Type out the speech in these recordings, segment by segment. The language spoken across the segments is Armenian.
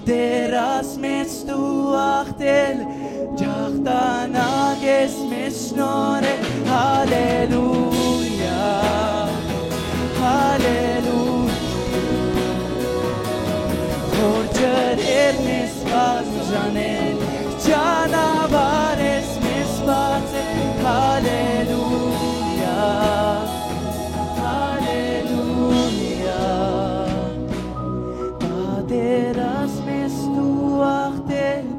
Պատերաս մեծ դու աղտել Ջաղտանակ ես մեզ շնորհել Հալելույա Որ ջրերն ես բաժանել Ճանապարհ ես մեզ բացել Հալելույա Պատերաս մեզ դու աղտել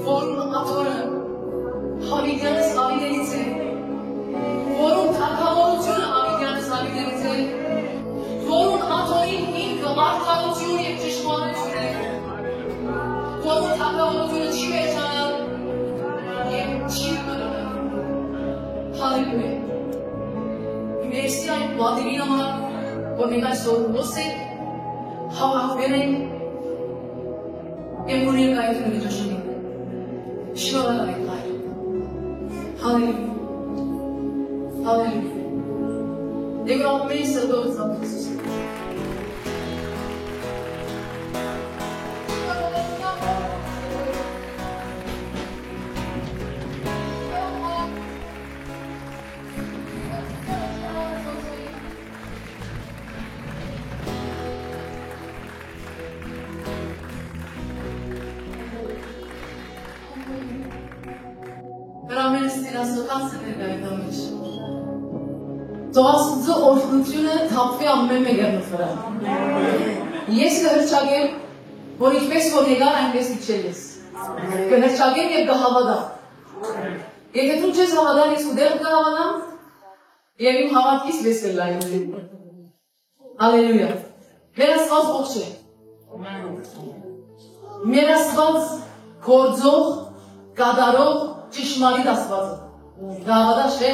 Forma atore, havidyanız ailenize, Արդարություն և ճշմարություն է։ Որ թակավորությունը չի վերջանալ և չի մնալ։ Հալելույա։ Մերսի այն պատիվի համար, որ մենք այսօր ոսենք, հավաքվել ենք և որ ներկայությունը ճշմարիտ է։ Շնորհակալ ենք Հայր։ Հալելույա։ Հալելույա։ Եվ ամեն սրտով ծափեցուց։ Հրամենը ստիրասոքան սրտեր գայտամիջ։ Թողասուծո օրհնությունը թափվի ամեն մեկերնով վրա։ Ես կհրճագեմ, որ ինչպես որ եկար, այնպես իջել ես։ Կհրճագեմ և կհավատամ։ Եթե դու չես հավատալ, ես ուդեղ կհավատամ, և իմ հավատքից վես կլայնվի։ Հալելույա։ Մեր Աստված ողջ է։ Մեր Աստված գործող, կատարող, ճշմարիտ Աստված է։ Գաղադաշ է։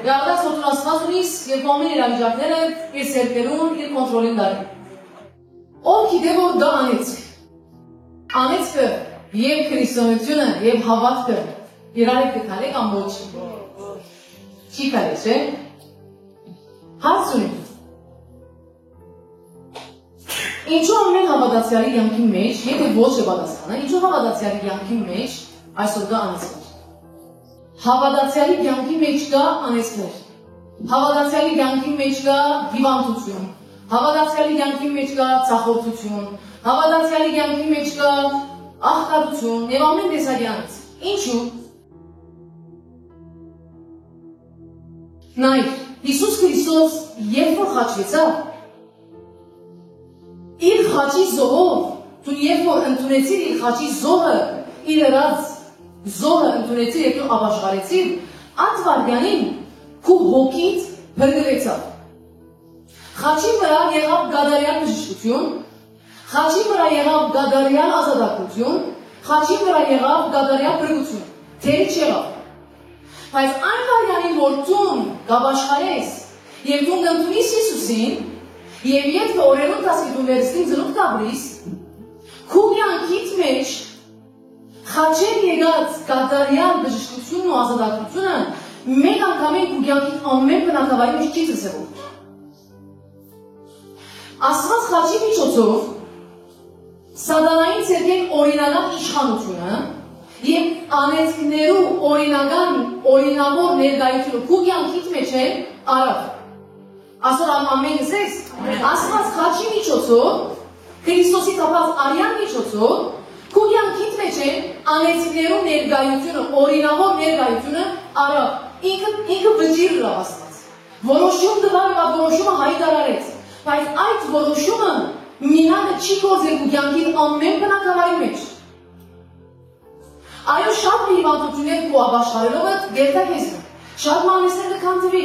Գաղադաշ ոտուն Աստված ունիս և ամեն իրավիճակները իր սերկերուն, իր կոնտրոլին դարի։ Ով գիտե որ դա անեցք։ Անեցքը և քրիստոնեությունը և հավատքը իրար եք կթալեք կամ ոչ։ Չի կարել, չէ։ Հարց ունի։ Ինչու ամեն հավատացյալի կյանքի մեջ, եթե ոչ է պատասխանը, ինչու հավատացյալի կյանքի մեջ այսօր կա անեցքներ։ Հավատացյալի կյանքի մեջ կա անեցքներ։ Հավատացյալի կյանքի մեջ կա հիվանդություն։ Հավատացյալի կյանքի մեջ կա ցախորդություն։ Հավատացյալի կյանքի մեջ կա աղքատություն եւ ամեն տեսակի անեցք։ Ինչու՞։ Նայեք, Հիսուս Քրիստոս երբ որ խաչվեցավ, իր խաչի զոհով, դու երբ որ ընդունեցիր իր խաչի զոհը, իր ըրած զոհը ընդունեցիր և դու ապաշխարեցիր, այդ վայրկյանին քու հոգիդ փրկվեցավ։ Խաչի վրա եղավ գադարյալ բժշկություն, խաչի վրա եղավ գադարյալ ազատագրություն, խաչի վրա եղավ գադարյալ փրկություն։ Թերի չեղավ։ Բայց այն վայրկյանին, որ դու կապաշխարես և դու ընդունես Հիսուսին, և ետքը օրերուն տասկի դու վերստին զրուկ կաբրիս, քու կյանքիդ մեջ խաչեր եղած կատարյալ բժշկությունն ու ազատագրությունը մեկ անգամին քու կյանքիդ ամեն բնակավայրի մեջ չի ծսեղում։ Աստված խաչի միջոցով սատանային ցերկեն օրինական իշխանությունը և անեծքներու օրինական օրինավոր ներկայությունը քու կյանքիդ մեջ է արավ։ Այսօր ամեն գսես, Աստված խաչի միջոցով, Քրիստոսի տապած արյան միջոցով քու կյանքիդ մեջ է անեծքներու ներկայությունը, օրինավոր ներկայությունը արավ։ Ինքը վճիռ լավ Աստված։ Որոշում տվար և որոշումը հայտարարեց, բայց այդ որոշումը մինանը չի գործել քու կյանքիդ ամեն բնակավայրի մեջ։ Այո, շատ հիվանդություններ քու ապաշխարելով գերտակես է, շատ մանեսներ կքանդվի,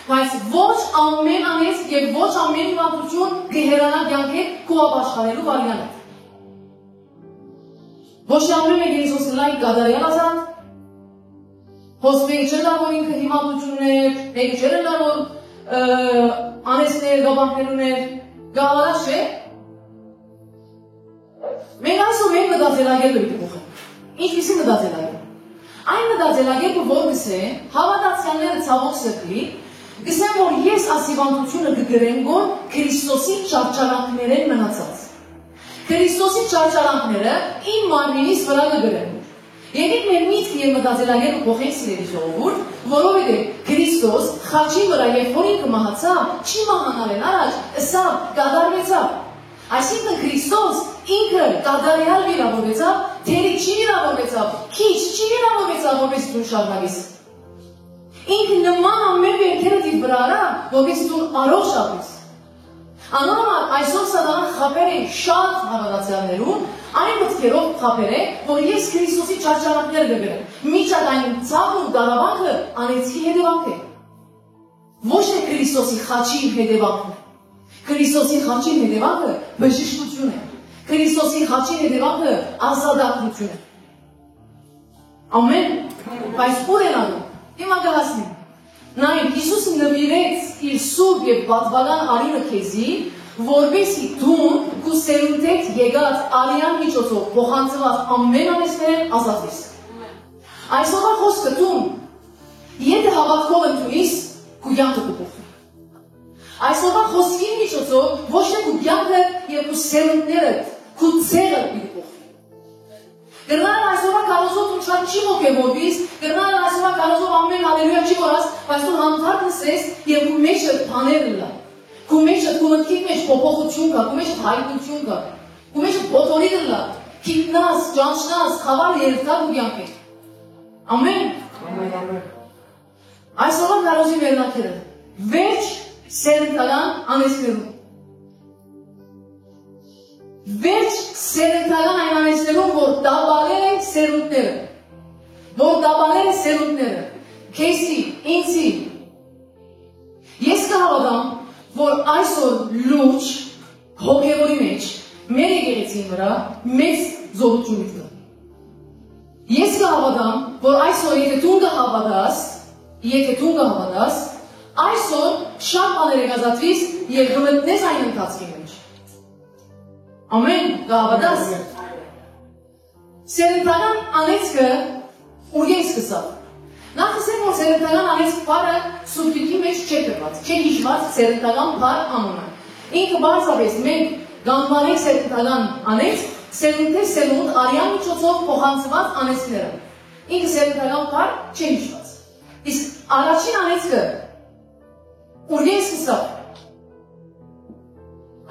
բայց ոչ ամեն անեցք և ոչ ամեն հիվանդություն կհերանա կյանքեր քու ապաշխարելու վարյանը։ Ոչ ամեն մեկ Հիսուս լայ կադարյալ ազատ, հոս մեկ չելա որ ինքը հիվանդություններ, մեկ չելա որ անեցներ, գաբանքներուներ, գավարաշ է։ Մենք այսօր մենք մտածելագետը պիտի փոխենք։ Ինչպիսի մտածելագետ։ Այն մտածելագետը որ գսե, հավատացյալները ցավոք սրտի, գսեն որ ես այս հիվանդությունը կգրեմ որ Քրիստոսի ճարճարանքներեն մնացած։ Քրիստոսի ճարճարանքները իմ մարմինիս վրա կգրեմ։ Եկեք մեր միտքը և մտածելագետը փոխենք սիրելի ժողովուրդ, որովհետև Քրիստոս խաչի վրա երբ որ ինքը մահացավ, չի մահանալեն առաջ, ըսավ, կատարվեցավ։ Այսինքն Քրիստոս ինքը կատարյալ վիրավորվեցավ, թերի չի վիրավորվեցավ, քիչ չի վիրավորվեցավ, որպես դու շարունակես։ Ինքը նման ամեն վերքերը դիվ վրա արա, որպես դու առողջ ապրես։ Անոնոմար այսօր սատանան խապեր է շատ հավատացյալներուն, այն մտքերով խապեր է, որ ես Քրիստոսի ճարճարանքներ կգրեմ։ Միջակայքին ցավն ու դարավանքը անեցքի հետևանք է։ Ոչ թե Քրիստոսի խաչի հետևանքն է։ Քրիստոսի խաչի հետևանքը բժշկություն է։ Քրիստոսի խաչի հետևանքը ազատություն է։ Ամեն։ Բայց ուր են անում։ Հիմա կհասնի։ Նայեք, Հիսուսը նվիրեց իր սուրբ եւ պատվական արյունը քեզի, որպեսզի դու քո սերունդից եկած արյան միջոցով փոխանցված ամեն անեծներն ազատվես։ Այսօրվա խոսքը դու եթե հավատքով ընդունես, քո կյանքը կփոխվի։ Այսօրվա խոսքի միջոցով ոչ թե քո կյանքը եւ քո սերունդները, քո ցեղը կփոխվի։ Գրնան այսօրվա կարոզով ու շատ չի ոգևորվիս, գրնան այսօրվա կարոզով ամեն հալելույա չի որած, բայց դու հանդարտ լսես եւ քո մեջը բաներ լա։ Քո մեջը քո մտքի մեջ փոփոխություն կա, քո մեջը հայտնություն կա, քո մեջը փոթորի դլա, քիտնաս, ճանչնաս, խավար երթա քո կյանքի։ Ամեն։ Այսօրվա կարոզի վերնակերը վերջ սերնդական անեցներում։ Վերջ սերնդական այն անեցներում, որ դաբաներ են սերունդները, որ դաբաներ են սերունդները, քեզի, ինձի։ Ես կհավատամ, որ այսօր լուրջ հոգևորի մեջ մեր եկեղեցին վրա մեծ զորություն կա։ Ես կհավատամ, որ այսօր եթե դու կհավատաս, այսօր շատ բաներ կազատվես եւ կմտնես այն ընթացքի մեջ։ Ամեն, կհավատաս։ Սերնդական անեծքը ուր է սկսավ։ Նախ ասեմ, որ սերնդական անեծք բառը սուբտիտի մեջ չէ գրված, չէ հիշված սերնդական բառ անունը։ Ինքը բարձրապես մենք գանվանենք սերնդական անեծք, սերունդի սերունդ արյան միջոցով փոխանցված անեծքները։ Ինքը սերնդական բառ չէ հիշված։ Իսկ առաջին անեծքը ուր է սկսավ։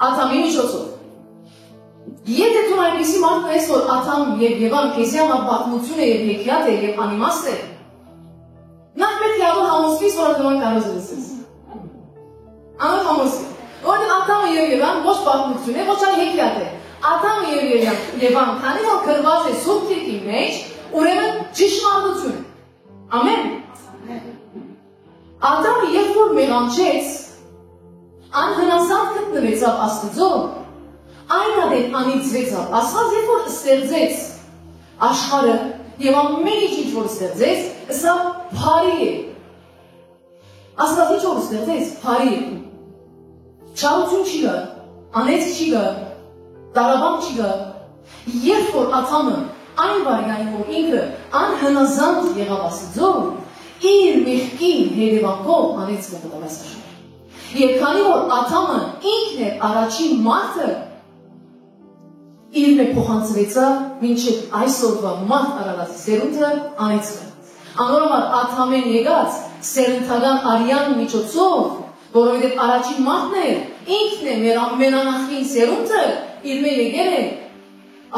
Ադամի միջոցով։ Եթե դու այնպիսի մարդն ես, որ Ադամ եւ Եվան քեզի համար պատմություն է եւ հեքիաթ է եւ անիմաստ է, նախ պետք է ադու համոզվես, որ դու կարող ես լսես։ Անոր համոզվի։ Որտեղ Ադամը եւ Եվան ոչ պատմություն է, ոչ այլ հեքիաթ է։ Ադամը եւ Եվան, քանի որ գրված է Սուրբ Գրքի մեջ, ուրեմն ճշմարտություն է։ Ամեն։ Ադամը երբ որ մեղանչեց, անհնազանդ գտնվեցավ Աստծո, այն ադեն անիծվեցավ, Աստված երբ որ ստեղծեց աշխարհը եւ ամեն ինչ որ ստեղծեց, սա բարի է։ Աստված ինչ որ ստեղծեց, բարի է։ Չարություն չի գա, անեծք չի գա, տարաբան չի գա։ Երբ որ Ադամը այն վարյային, որ ինքը անհնազանդ եղավ Աստծո, իր մեղքի հետևանքով անեծքը գտավ այս աշխարհում։ Եվ քանի որ Ադամը ինքն է առաջին մարդը, իր մեջ փոխանցվեցավ մինչև այսօրվա մարդ արարած սերունդը անեծքը։ Անորոմար Ադամեն եկած սերնդական արյան միջոցով, որովհետև առաջին մարդն է, ինքն է մեր ամենանախին սերունդը, իր մեջ եկել է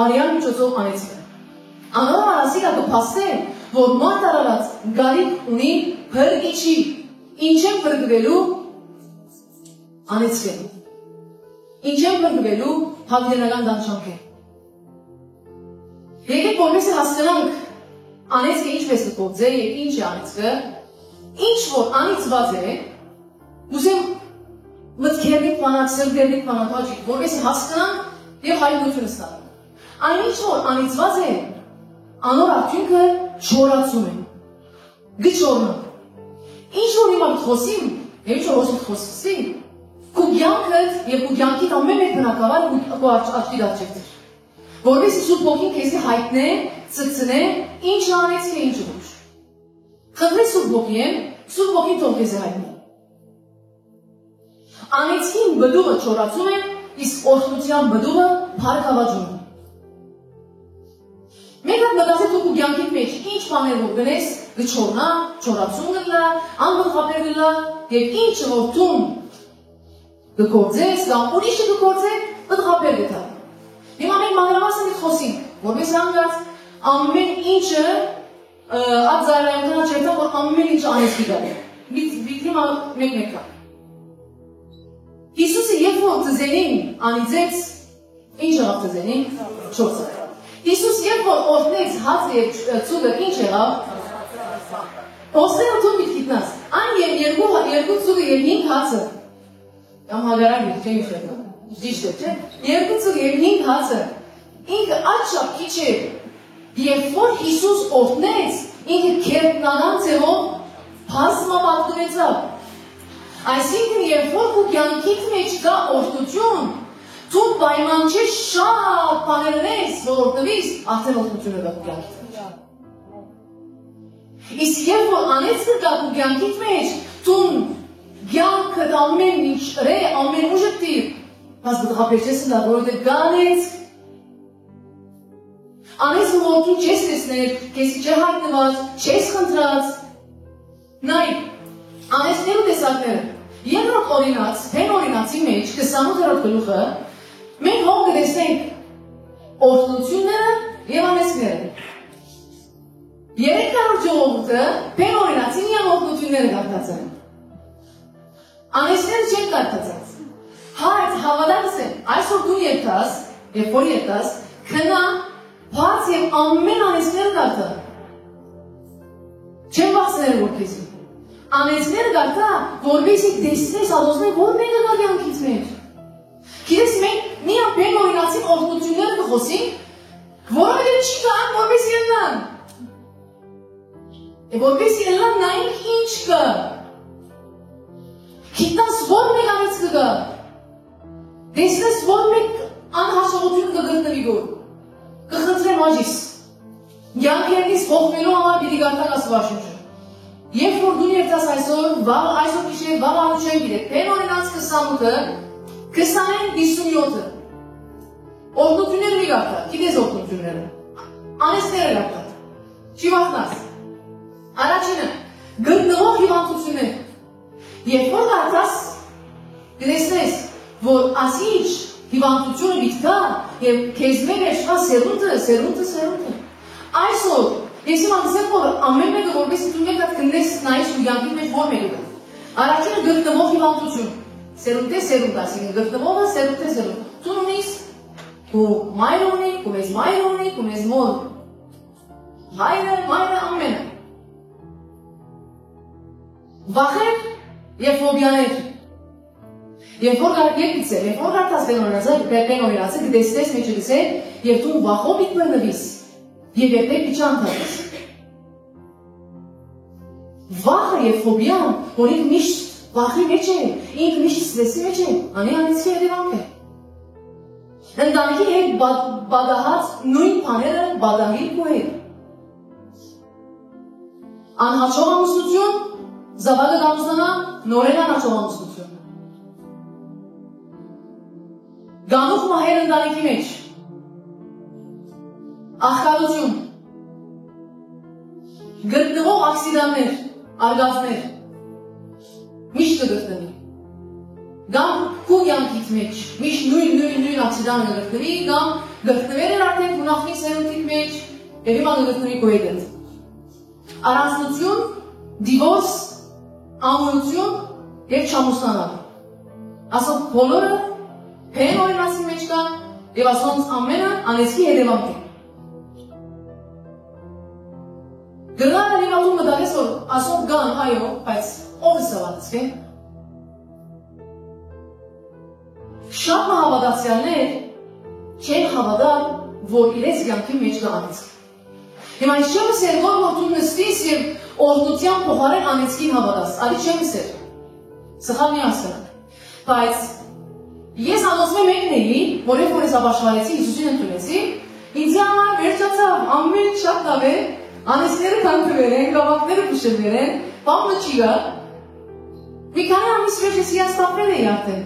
արյան միջոցով անեծքը։ Անորոմար ասիկա կփաստե, որ մարդ արարած գալիք ունի փրկիչի, ինչ են փրկվելու անեծքեն, ինչ են փրկվելու հավիտենական դանչանքեն։ Եկեք որպես հասկանանք անեծքը ինչպես կգործե եւ ինչ է անեծքը, ինչ որ անիծված է, ուզեմ մտքերնիկ բանակ, սրտերնիկ բանակ հաջիկ, որպես հասկանանք եւ հայտնությունը ստանանք։ Այն ինչ որ անիծված է, անոր արդյունքը չորացում է, գճորնանք։ Ինչ որ հիմա խոսիմ, եւ ինչ որ հոսիմ խոսի, քո կյանքդ եւ քո կյանքի ամեն մեկ բնակավար քո աչքի դաշտեր։ Որովհետեւ Սուրբ Հոգին քեզի հայտնե, ծծնե, ինչ անեց եւ ինչ ոչ։ Խնդրի Սուրբ Հոգին, Սուրբ Հոգին թող քեզի հայտնի։ Անեցին բդուղը չորացում է, իսկ օրհնության բդուղը փառքավաճում է։ Մենք հատ մտածել դու քո կյանքի մեջ ինչ բաներ որ գնես, գչորնա, չորացում գլա, անմխապեր գլա եւ ինչ որ դու գկործես, կամ ուրիշը գկործե, բդղապեր գտա։ Հիմա մենք մանրամասն հետ խոսենք, որպես հանգած ամեն ինչը ածարայական չերտա, որ ամեն ինչ անեսքի գալի։ Հիմա մեկ կա։ Հիսուսը երբ որ ծզենին անիծեց, ինչ եղավ ծզենին, չորցավ։ Հիսուս երբ որ օրհնեց հացը եւ ցուգը, ինչ եղավ։ Ոսները դու միտքիտնաս, այն եւ երկու ցուգը եւ 5 հացը։ Կամ հագարակ չէ ինչ է, ճիշտ է, չէ։ Երկու ծուղ եւ 5 հացը, ինքը աչափ քիչ է, երբ որ Հիսուս օրհնեց, ինքը քերտնանան ձևով բազմապատկվեցավ։ Այսինքն, երբ որ քո կյանքիդ մեջ կա օրհնություն, դու պայման չէ շատ բաներ ունես, որ օրհնվես, արդեն օրհնությունը կա քո կյանքիդ մեջ։ Իսկ երբ որ անեծքը կա քո կյանքիդ մեջ, դու կյանքդ ամեն ինչ ռե, ամեն ուժը տիր, բայց բդղապես ես նա, որովհետև կա անեծք, անեծքը որ դու չես տեսներ, քեզ չէ հայտնված, չես խնդրած, նայ, անեծքներու տեսակները, երկրորդ օրինաց, հեն օրինացի մեջ, 28-րդ գլուխը, մենք հող կտեսնենք օրհնությունները և անեծքները։ Երեքարորդ ժողովուրդը, հեն օրինացի միան օրհնությունները կարդացան։ Անեծքները չեն կարդացած։ Հայց հավատալս են, այսօր դու երթաս, երբ որ երթաս, քնա, բաց և ամեն անեծքները կարդա։ Չեն վախցնել որ քեզի։ Անեծքները կարդա, որպեսզի տեսնես ադոսներ, որ մեկը կա կյանքից մեջ։ Գիտես մենք միան բեն օրինացի օրհնությունները կխոսենք, որովհետև չի կան, որպեսզի ելնան։ Որպեսզի ելնան նայենք ինչ կա։ Գիտես որ մեկ անեծքը կա։ Տեսնես որ մեկ անհաշողություն կգտնվի գոր։ Կխնդրեմ աջիս։ Կյանքերնից փոխվելու համար պիտի կարդալ Աստվածաշունչը։ Երբ որ դու երթաս այսօր, այսօր գիշեր, վաղ անուշեն գիտեք, հեն օրինաց 28-ը, 20-57-ը, օրհնությունները մի կարդա, գիտես օրհնությունները, անեծքները կարդա, չի վախնաս, առաջինը, գտնվող հիվանդություններ, երբ որ կարդաս, կտեսնես, որ ասիչ հիվանդությունը պիտի կա, և քեզ մեր էշվա սերունդը, այսօր, ես իմ անգսեմ, որ ամեն մեկը որպեսի դու մեկ հատ կնես նայես ու յանքիդ մեջ որ մեկը կա։ Առաջինը գտնվող հիվանդություն, սերունդ, ասիկն գտնվողը սերունդ։ Դու ունիս, քո մայրը ունի, քո մեծ մայրը ունի, քո մեծ մոր, մայրը ամենը։ Վախեր և ֆոբիաներ։ Երբ որ կարդաս բեն օրինացը, կտեսնես մեջը գսել, և դու վախով պիտի բռնվիս, և երբեք պիտի չանթարես։ Վախը և ֆոբիան, որ ինք միշտ վախի մեջ է, ինք միշտ ստրեսի մեջ է, անեցքի հետևանք է։ Ընտանիքի հետ բադահած նույն բաները բադահի քո հետ։ Անհաջող ամուսնություն, զավակը կամուսնանա, նորեն անհաջող ամուսնություն։ Գանուխ մահեր ընտանիքի մեջ, աղքատություն, գտնվող ակսիդաններ, արգազներ, միշտ կգտնվի, գամ քո յանքիդ մեջ, միշտ նույն ակսիդանը կգտնվի, գամ գտնվել էր արդեն քո նախնի սերունդիդ մեջ, և հիմա կգտնվի քո հետ։ Առանձնություն, դիվորս, ամունություն և չամուսնանալ։ Ասոք բոլորը հեն օրինացի մեջ կա և ասոնց ամենը անեցքի հետևանք է։ Գրնանը նիմատում մտաղես, որ ասոնք գան, այո, բայց ով է սավատս, է։ Շատ մահավատացյալներ չեն հավատալ, որ իրենց կյանքի մեջ կա անեցք։ Հիմա ես չեմ սերգոր, որ դու նստիս և օրհնության փոխարեն անեցքին հավատաս, ալի չեմ սեր։ Սխալ մի ասկանակ։ Բայց ես անդոսմեմ մեկն էի, որ երբ որ ես ապաշխարեցի, Հիսուսին ընդունեցի, ինձ համար վերջացավ, ամեն շատ լավ է, անեցքները քանդվել են, գավակները փշրվել են, բանը չի գա։ Մի քանի ամիս վերջ ես հիասթափվել էի արդեն։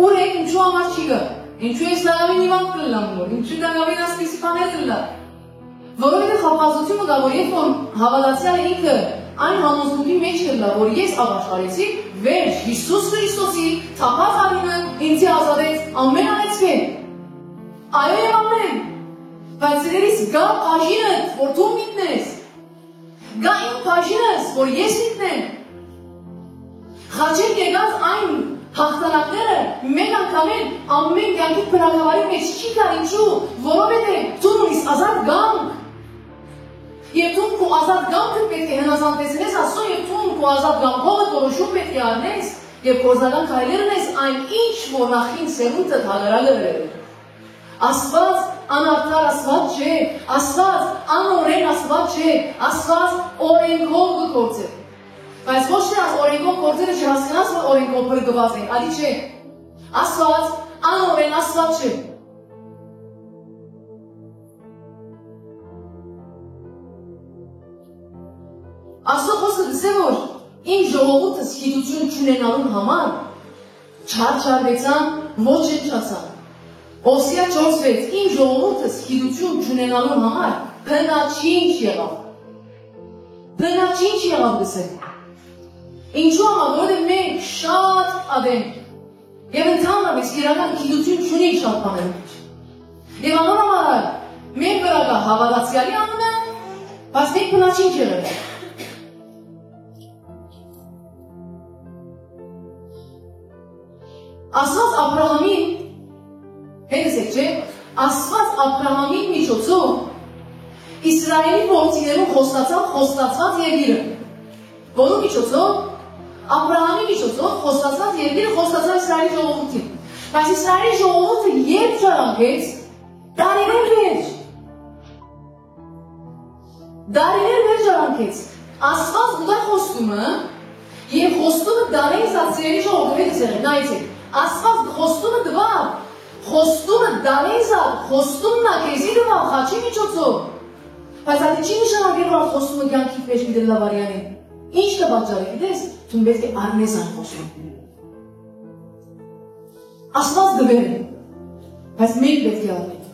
Ուր է, ինչու համար չի գա, ինչու ես լավին իվանք կլլամ նոր, ինչու լավին ասպիսի բաներ կլլա։ Որովհետև խաբազությունը կա, որ երբ որ հավատացյալը ինքը այն համոզմունքի մեջ կլա, որ ես ապաշխարեցի, վերջ Հիսուս Քրիստոսի թափած արյունը ինձ ազատեց ամեն անեցքեն։ Այո և ամեն։ Բայց սիրելիս գա բաժինդ, որ դու միտնես, գա իմ բաժինս, որ ես միտնեմ, խաչեն եկած այն հաղթանակները մեկ անգամեն ամեն կյանքի բնակավարի մեջ չի կար ինչու, որովհետև դու ունիս ազատ գանք, և դու քո ազատ գանքը պետք է հնազանդեցնես Աստծուն, և դու քո ազատ գանքովդ որոշում պետք է առնես, Եվ գործնական քայլերն ես այն ինչ որ նախին սերունդը հաղարակը վերել։ Աստված անարդար Աստված չէ, Աստված անօրեն Աստված չէ, Աստված օրենքով գործել։ Բայց ոչ թե օրենքով գործելը չհասկանաս, որ օրենքով փրկված ենք, այլ չէ։ Աստված անօրեն Աստված չէ։ Աստծո խոսքը գսե որ իմ ժողովուրդս գիտություն չունենալու համար չարչարվեցան, ոչնչացան։ Օսիա 4:6 իմ ժողովուրդս գիտություն չունենալու համար բնաչինչ եղավ։ Բնաչինչ եղավ գսե։ Ինչու՞ համար, որովհետև մենք շատ ադենք եւ ընդհանրապես իրական գիտություն չունենք շատ բաներում։ Եվ անորոշ մենք վրա կա հավատացյալի անունը, բայց մենք բնաչինչ եղել։ Աստված Աբրահամին, հետսեք չէ, Աստված Աբրահամին միջոցով Իսրայելի որդիներուն խոստացած երկիրը, որու միջոցով Աբրահամի միջոցով խոստացած երկիրը խոստացավ Իսրայելի ժողովրդին, բայց Իսրայելի ժողովուրդը երբ ժառանգեց, դարիներ վեր ժառանգեց, Աստված ուտա խոստումը եւ խոստումը դարեր Իսրայելի ժողովուրդի հետ եղել, նայեցեք Աստված խոստումը դվավ, խոստումը դանեզա, խոստումն ակեզի դվավ, խաչի միջոցով, բայց ատի չի նշանակել, որ խոստումը կյանքիդ մեջ գիտել լավարյանին, ինչ կա բաճարի գիտես, թուն պետք է արնեզան խոսում, Աստված դվեր է, բայց մենք պետք է արնենք,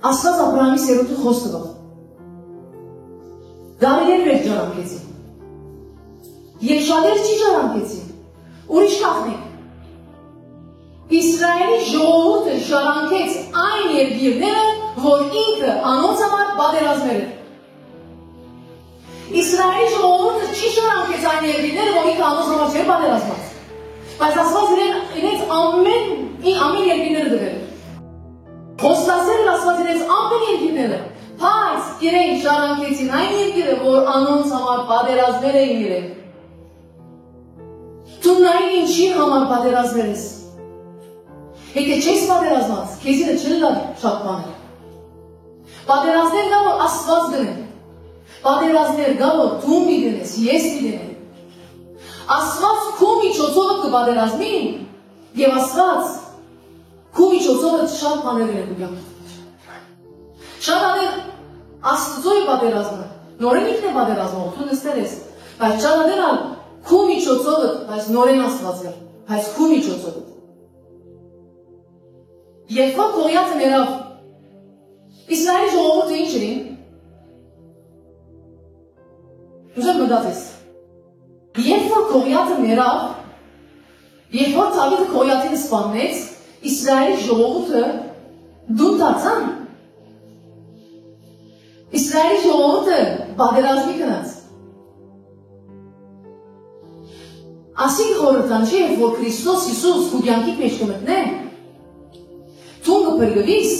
Աստված Աբրահամի սերունդը խոստվավ, դարիներ վեր ժառանգեցին, եւ շատեր չի ժառանգեցին, ուրիշ կախնենք, Իսրայելի ժողովուրդը ժառանգեց այն երկիրները, որ ինքը անոնց համար պատերազմել էր։ Իսրայելի ժողովուրդը չի ժառանգեց այն երկիրները, որ ինքը անոնց համար չէր պատերազմած։ Բայց Աստված իրենց ամեն երկիրները տվել։ Խոստացել Աստված իրենց ամեն երկիրները, բայց իրենք ժառանգեցին այն երկիրը, որ անոնց համար պատերազմել էին իրենք։ Դու նայ ինչի համար պատերազմել ես։ Եթե չես պատերազմած, քեզինը չլա շատ բաներ։ Պատերազմներ կա, որ Աստված դնեն։ Պատերազմներ կա, որ դու մի դնես, ես մի դնեմ։ Աստված քո միջոցով կպատերազմի, եւ Աստված քո միջոցով շատ բաներ է կգամ։ Շատ աներ Աստծոյ պատերազմը, նորեն ինքն է պատերազմող, դու նստել ես, բայց շատ աներ քո միջոցով, բայց նորեն Աստված է, բայց քո միջոցով։ Երբ որ Գողիաթը ներավ, Իսրայելի ժողովուրդը ինչ էր։ Ուզեմ մտածես։ Երբ որ Գողիաթը ներավ, երբ որ Դավիթը Գողիաթին սպանեց, Իսրայելի ժողովուրդը դուն դարձան։ Իսրայելի ժողովուրդը պատերազմի գնաց։ Ասին խորհրդան չի, որ Քրիստոս Հիսուս քո կյանքի մեջ կմտնե։ Դու կփրկվիս,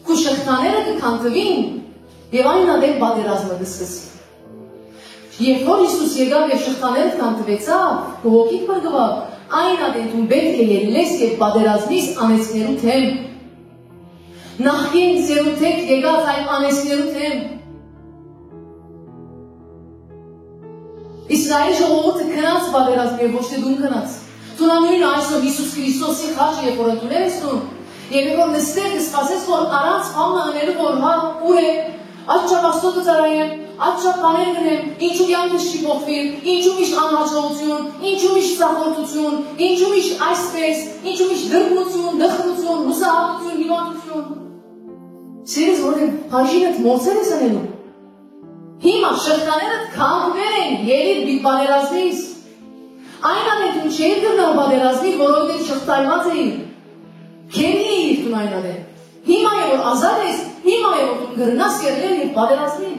քո շղթաները կքանդվին եւ այն ադեմ պատերազմը կսկսի։ Երբ որ Հիսուս եկավ եւ շղթաները քանդվեցավ, քո հոգին փրկվավ, այն ադեմ դու պետք է ելնես եւ պատերազմիս անեցներու թեմ։ Նախքին զերութեք եկած այն անեցներու թեմ։ Իսրայելի ժողովուրդը քնած պատերազմի ոչ թե դու քնած։ Դու նույն այսօր Հիսուս Քրիստոսի խաչը երբ որ ընդունել ես դու Եվ որ նստել կսպասես, որ առանց բանն անելու, որ հա, ուր է, այդ չափ Աստծո ծառայեմ, այդ չափ բաներ գնեմ, ինչու կյանքս չի փոխվի, ինչու միշտ անհաջողություն, ինչու միշտ ծախորդություն, ինչու միշտ այսպես, ինչու միշտ դրկություն, դխրություն, հուսահատություն, հիվանդություն։ Սիրես, որտեղ բաժինդ մոցեր ես անելու։ Հիմա շղթաներդ քանդվել են ելիր պատերազմից։ Այն անետուն չէր գնալ պատերազմի, որովհետև շղթայված էին։ Քերի էիր դու այն անել։ Հիմա է որ ազատ ես, հիմա է որ դու գրնաս կերնել և պատերազմին։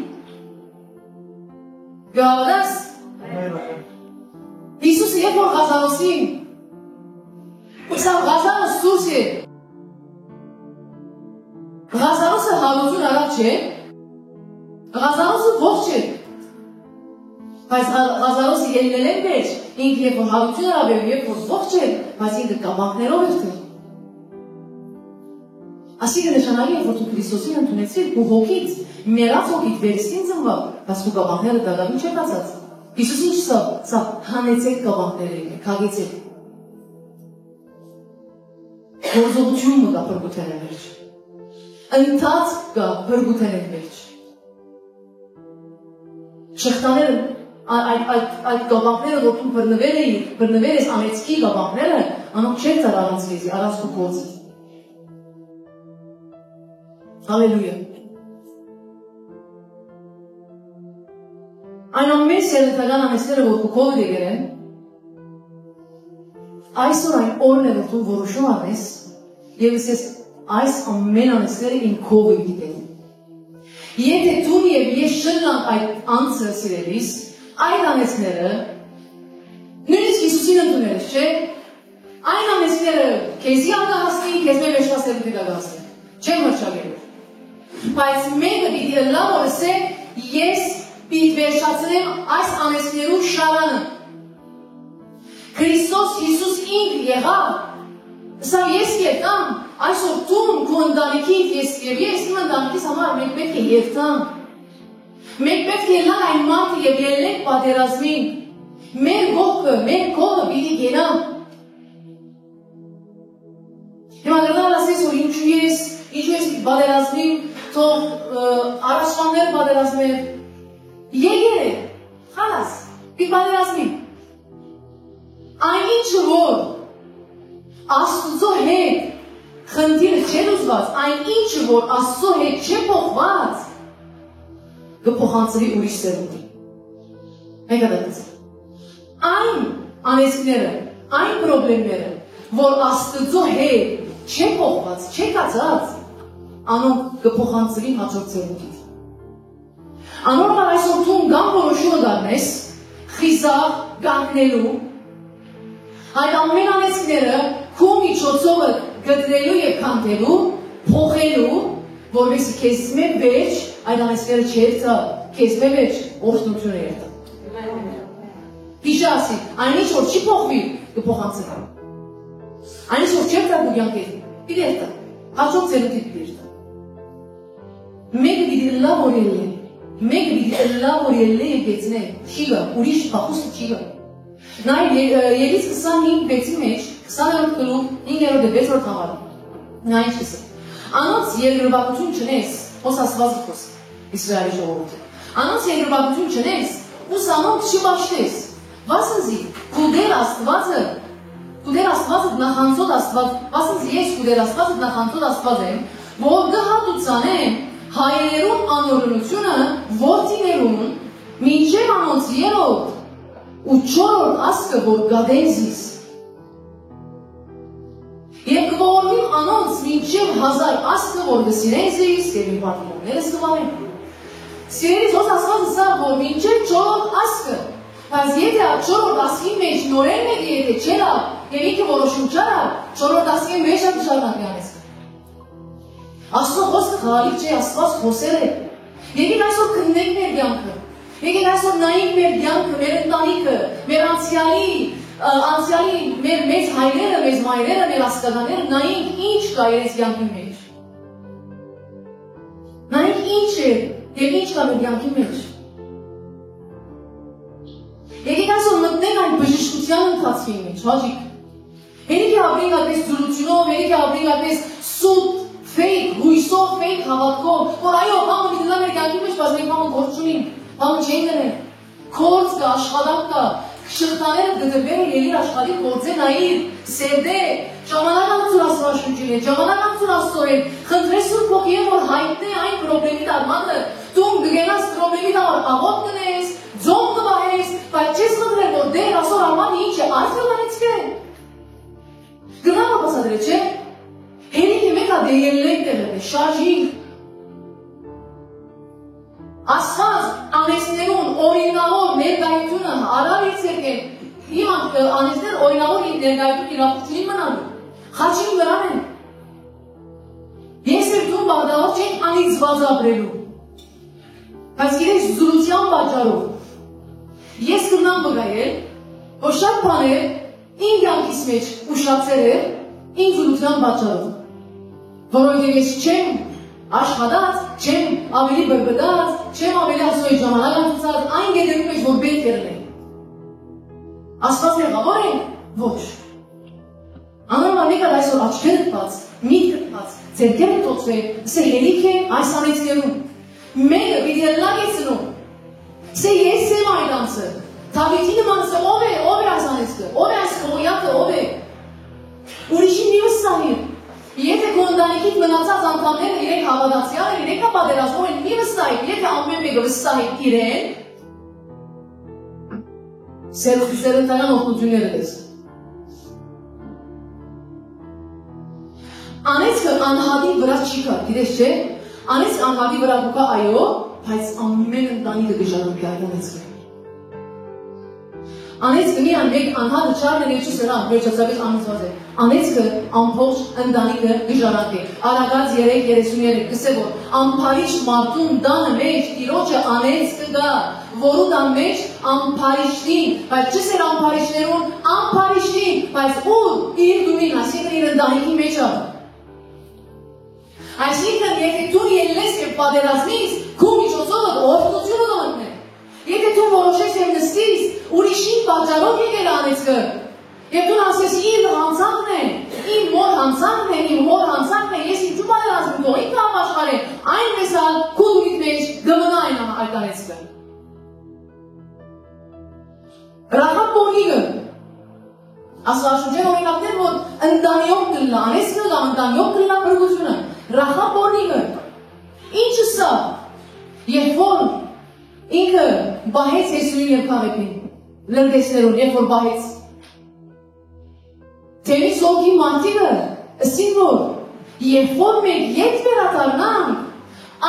Գավադաս։ Հիսուսը երբ որ Ղազարոսին, Ղազարոս սուրս է, Ղազարոսը հարություն արավ չէ, Ղազարոսը ողջ է, Բայց Ղազարոսը ելնել էր մեջ, ինքը երբ որ հարություն էր ավերում, երբ որ ողջ էր, բայց ինքը կամախներով էր թվում։ Այսինքն նշանակի է, որ դու Քրիստոսին ընդունեցիր, ու հոգից, մեռած հոգիդ վերստին ծնվավ, բայց դու կամախները դադարին չեք ածած։ Հիսուսին չսա հանեցեք կամախները եկեք, հագեցեք։ Գործողություն կա փրկութենը մեջ։ Ընթացք կա փրկութենը մեջ։ Շղթաները այդ կամախները, որ դու բռնվել ես անեցքի կամախները, անոնք չեք ծար առանց քեզի, առանց քո գործի։ Հալելույա։ Այն ամեն սերտական ամեսները, որ քոքով եկել են, այսօր այն օրն է, որ դու որոշում անես, եւ ես այս ամեն ամեսները իմ քովը գիտեմ։ Եթե դու եւ ես շնանք այդ անձը սիրելիս, այդ ամեսները նույնիսկ Հիսուսին ընդունել ես, չէ՞։ Այն ամեսները քեզի ագահացնի, քեզ մեր վերջացնելու դիգագացնի։ Չեմ հրճագելու։ Բայց մեկը պիտի լավ օրսե ես պիտի վերջացնեմ այս ամեսներու շարանը։ Քրիստոս Հիսուս ինք եղավ, սա ես եկամ, այսօր դու քո ընտանիքիդ ես եւ ես իմ ընտանիքիս համար մենք պետք է երթանք։ Մենք պետք է լան այն մարդը եւ ելնենք պատերազմին։ Մեր ողքը, մեր կողը պիտի գնա։ Հիմա դեռ ասես որ ինչու ես պատերազմի, թող առաջվաններ պատերազմներ։ Եկել է, խալաս, պիտի պատերազմի։ Այն ինչը որ Աստծո հետ խնդիրը չեր ուզված, այն ինչը որ Աստծո հետ չէ փոխված, կփոխանցվի ուրիշ սերունդի։ Մենք դատած։ Այն անեցքները, այն պրոբլեմները, որ Աստծո հետ չէ փոխված, չէ կացած, անոնք կփոխանցվի հաջորդ սերունդից։ Անոնք այսօր դու գամ որոշումը գտնես, խիզախ գանքնելու, այդ ամեն անեցքները քո միջոցով գտնելու եւ քանդելու, փոխելու, որովհետեւ քեզ մեր վեճ այդ անեցքները չերթա, քեզ մեջ օրհնություն երթա։ Հիշասի, այն ինչ որ չի փոխվի, կփոխանցվի։ Այն ինչ որ չերթա դու յանքից, պիտի երթա, հաջորդ ծերունդի պիտի երթա։ Մեկը պիտի լավ որ ելնի, մեկը պիտի լավ որ ելնի եկեցնե, չի գա, ուրիշ փախուստը չի գա։ Նայ Ելից 25-ի մեջ 20-րդ գլուխ 5-6-րդ համարը։ Նա ինչ ասա։ Անոնց երկրպագություն չնես, ոս ասված խոս Իսրայելի ժողովուրդը։ Անոնց երկրպագություն չնես, ու սանոնք չբաշխես։ Վասնզի քուդեր Աստվածը նախանցոտ Աստված, վասնզի ես քուդեր Աստվածը նախանցոտ Աստված եմ, որ գհատուցանեմ հայերուն անօրենությունը որդիներուն մինչև անոնց երրորդ ու չորրորդ ասկը, որ գադեն զիս։ Եվ կողորմիմ անոնց մինչև 1000 ասկը, որ գսիրեն զիս, և իմ պատմողներս կվարեն։ Սիրելիս ոս ասվածը սա, որ մինչև չորրորդ ասկը, բայց եթե չորրորդ ասկի մեջ նորեն մեկը եթե չերա, և ինքը որոշում չարա, չորրորդ ասկի մեջ շարունակի անեսկը։ Աստծո խոսքը խաղալիք չէ, Աստված խոսել է։ Եկեք այսօր քննենք մեր կյանքը։ Եկեք այսօր նայենք մեր կյանքը, մեր ընտանիքը, մեր անցյալի, մեր մեծ հայրերը, մեծ մայրերը, մեր ասկականները, նայենք ինչ կա իրենց կյանքի մեջ։ Նայենք ինչ է և ինչ կա մեր կյանքի մեջ։ Եկեք այսօր մտնենք այն բժշկության ընթացքի մեջ, հաջիկ։ Հերիք է ապրենք այդպես զրությունով, հերիք է ապրենք այդպես սուտ, ֆեյք, հույսով, ֆեյք հավատքով, որ այո, բանը միտելա մեր կյանքի մեջ, բայց մենք բանը գործ չունենք, բանը չենք դնենք, կորձ կա, աշխատանք կա, շղթաները գդրվել է ելի աշխատի գործե նայիր, սերդե, ժամանակ անցուր աստվաշունչին է, ժամանակ անցուր աստորեն, խնդրես սուր փոխիեն, որ հայտնե այն պրոբլեմի դարմանը, դու գգենաս պրոբլեմի դար աղոտ կնես, ձոմ կբահես, բայց չես խնդրել, որ դեր ասոր արմանը ինչ է, այս կլանից կեն։ Գնա ապասադրե, չէ։ Հերիք է մեկա դե ելնենք դեղել է, շարժինք։ Աստված անեցներուն օրինավոր ներկայությունը արարից եկեն, իմ անեցներ օրինավոր ներկայություն իրապությունին մնալու, խաչին վրան են։ Ես էր դուն բաղդավոր չենք անիծված ապրելու, բայց գիտեք զրության բաճարով, Ես կրնամ բգայել, որ շատ բաներ իմ կյանքիս մեջ ուշացել է իմ զուլության պատճառով, որովհետև ես չեմ աշխատած, չեմ ավելի բրբդած, չեմ ավելի Աստծոյի ժամանակ անցած այն գերերում մեջ, որ պետք է լինի։ Աստված եղավոր է, ոչ։ Անորոշ մեկը այսօր աչքերը բաց, միտքը բաց, ձեռքերը թողել, սա հերիք է այս անեցներում։ Մեկը պիտի լագեցնում։ Սա ես եմ այդ անձը։ Դավիթի նման սա ով է այս անեցքը, ով է այս խոյակը, ով է։ Ուրիշին մի վստահիր։ Եթե քո ընտանիքիդ մնացած անդամները իրենք հավատացյալ են, իրենք պատերազմում են, մի վստահիր, եթե ամեն մեկը վստահի իրեն, սերնդական օգնությունները ես։ Անեցքը անհատի վրա չի կա, գիտես չէ, անեցքը անհատի վրա կա այո, բայց ամեն ընտանիքը գժանոքի այդ անեցքը։ Անեցքը միան մեկ անհատը չարն է ներչու սրան, վերջացավից անեցված է։ Անեցքը ամբողջ ընտանիքը գժանակ է։ Արագած 3:33 կսե որ ամփարիշտ մարդուն դանը մեջ տիրոջը անեցքը գա, որու դան մեջ ամփարիշտին, բայց չսեր ամփարիշտներուն, ամփարիշտին, բայց ուր իր դումին, այսինքն իր ընտանիքի մեջ է։ Այսինքն եթե դու ելնես եւ պատերազմից, քո միջոցով օրհնությունը դառնի։ Եթե դու որոշես եւ նստես, ուրիշին պատճառով եկել անեցքը, եւ դու ասես իր հանցանքն է, իմ մոր հանցանքն է, իմ մոր հանցանքն է, ես ինչու պատերազմ դու ինքը համաշխարհ այն մեսալ քո դուիթ մեջ գմնա այն անեցքը։ Ռահապ բորնիգը ասաշուջեն օրինակներ որ ընտանիոք կլնա, անեցքը կամ ընտանիոք կլնա բրգությունը։ Ռահապ բորնիգը ինչը սա, երբ որ ինքը բահեց Հեսուին և Քալեբին, լրգեսներուն, երբ որ բահեց։ Թերի զողքի մարդիկը, ըսին որ, երբ որ մենք ետ վերադառնանք,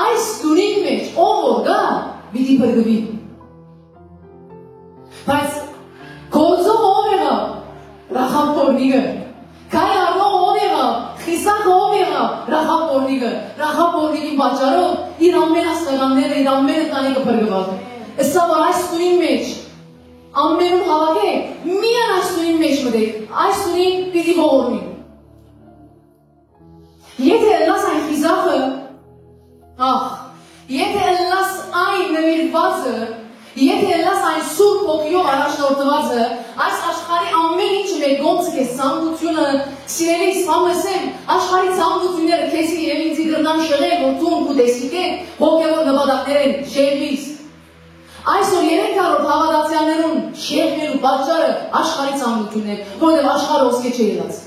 այս տունին մեջ ով որ գա, պիտի փրկվի։ Բայց գործող ով եղավ, Ռահապ բորնիգը, Քայ առնող ով եղավ, Խիսակը ով եղավ, Ռահապ բորնիգը, Ռահապ բորնիգի պատճառով իր ամեն աստղանները, իր ամեն ընտանիքը փրկված։ Ըստ որ այս տունին մեջ ամենում հավաքեք, միան այս տունին մեջ մտեք, այս տունին պիտի ողորմի։ Եթե ըլլաս այն խիզախը, եթե ըլլաս այն նվիրվածը, եթե ըլլաս այն սուրբ ոգիով առաջնորդվածը, այս աշխարհի ամեն ինչը մեր գործը է ցանկությունը, սիրելիս համեսեմ, աշխարհի ցանկությունները քեզի եւ ինձ գրնան շեղել, որ դու ու դեսիկեք, հոգեոր նպատակներ են, շեղվից։ Այսօր 300 հավատացյալներուն շեղվելու պատճառը աշխարհի ցանկությունն է, որովհետև աշխարհը ոսկե չէ ելած։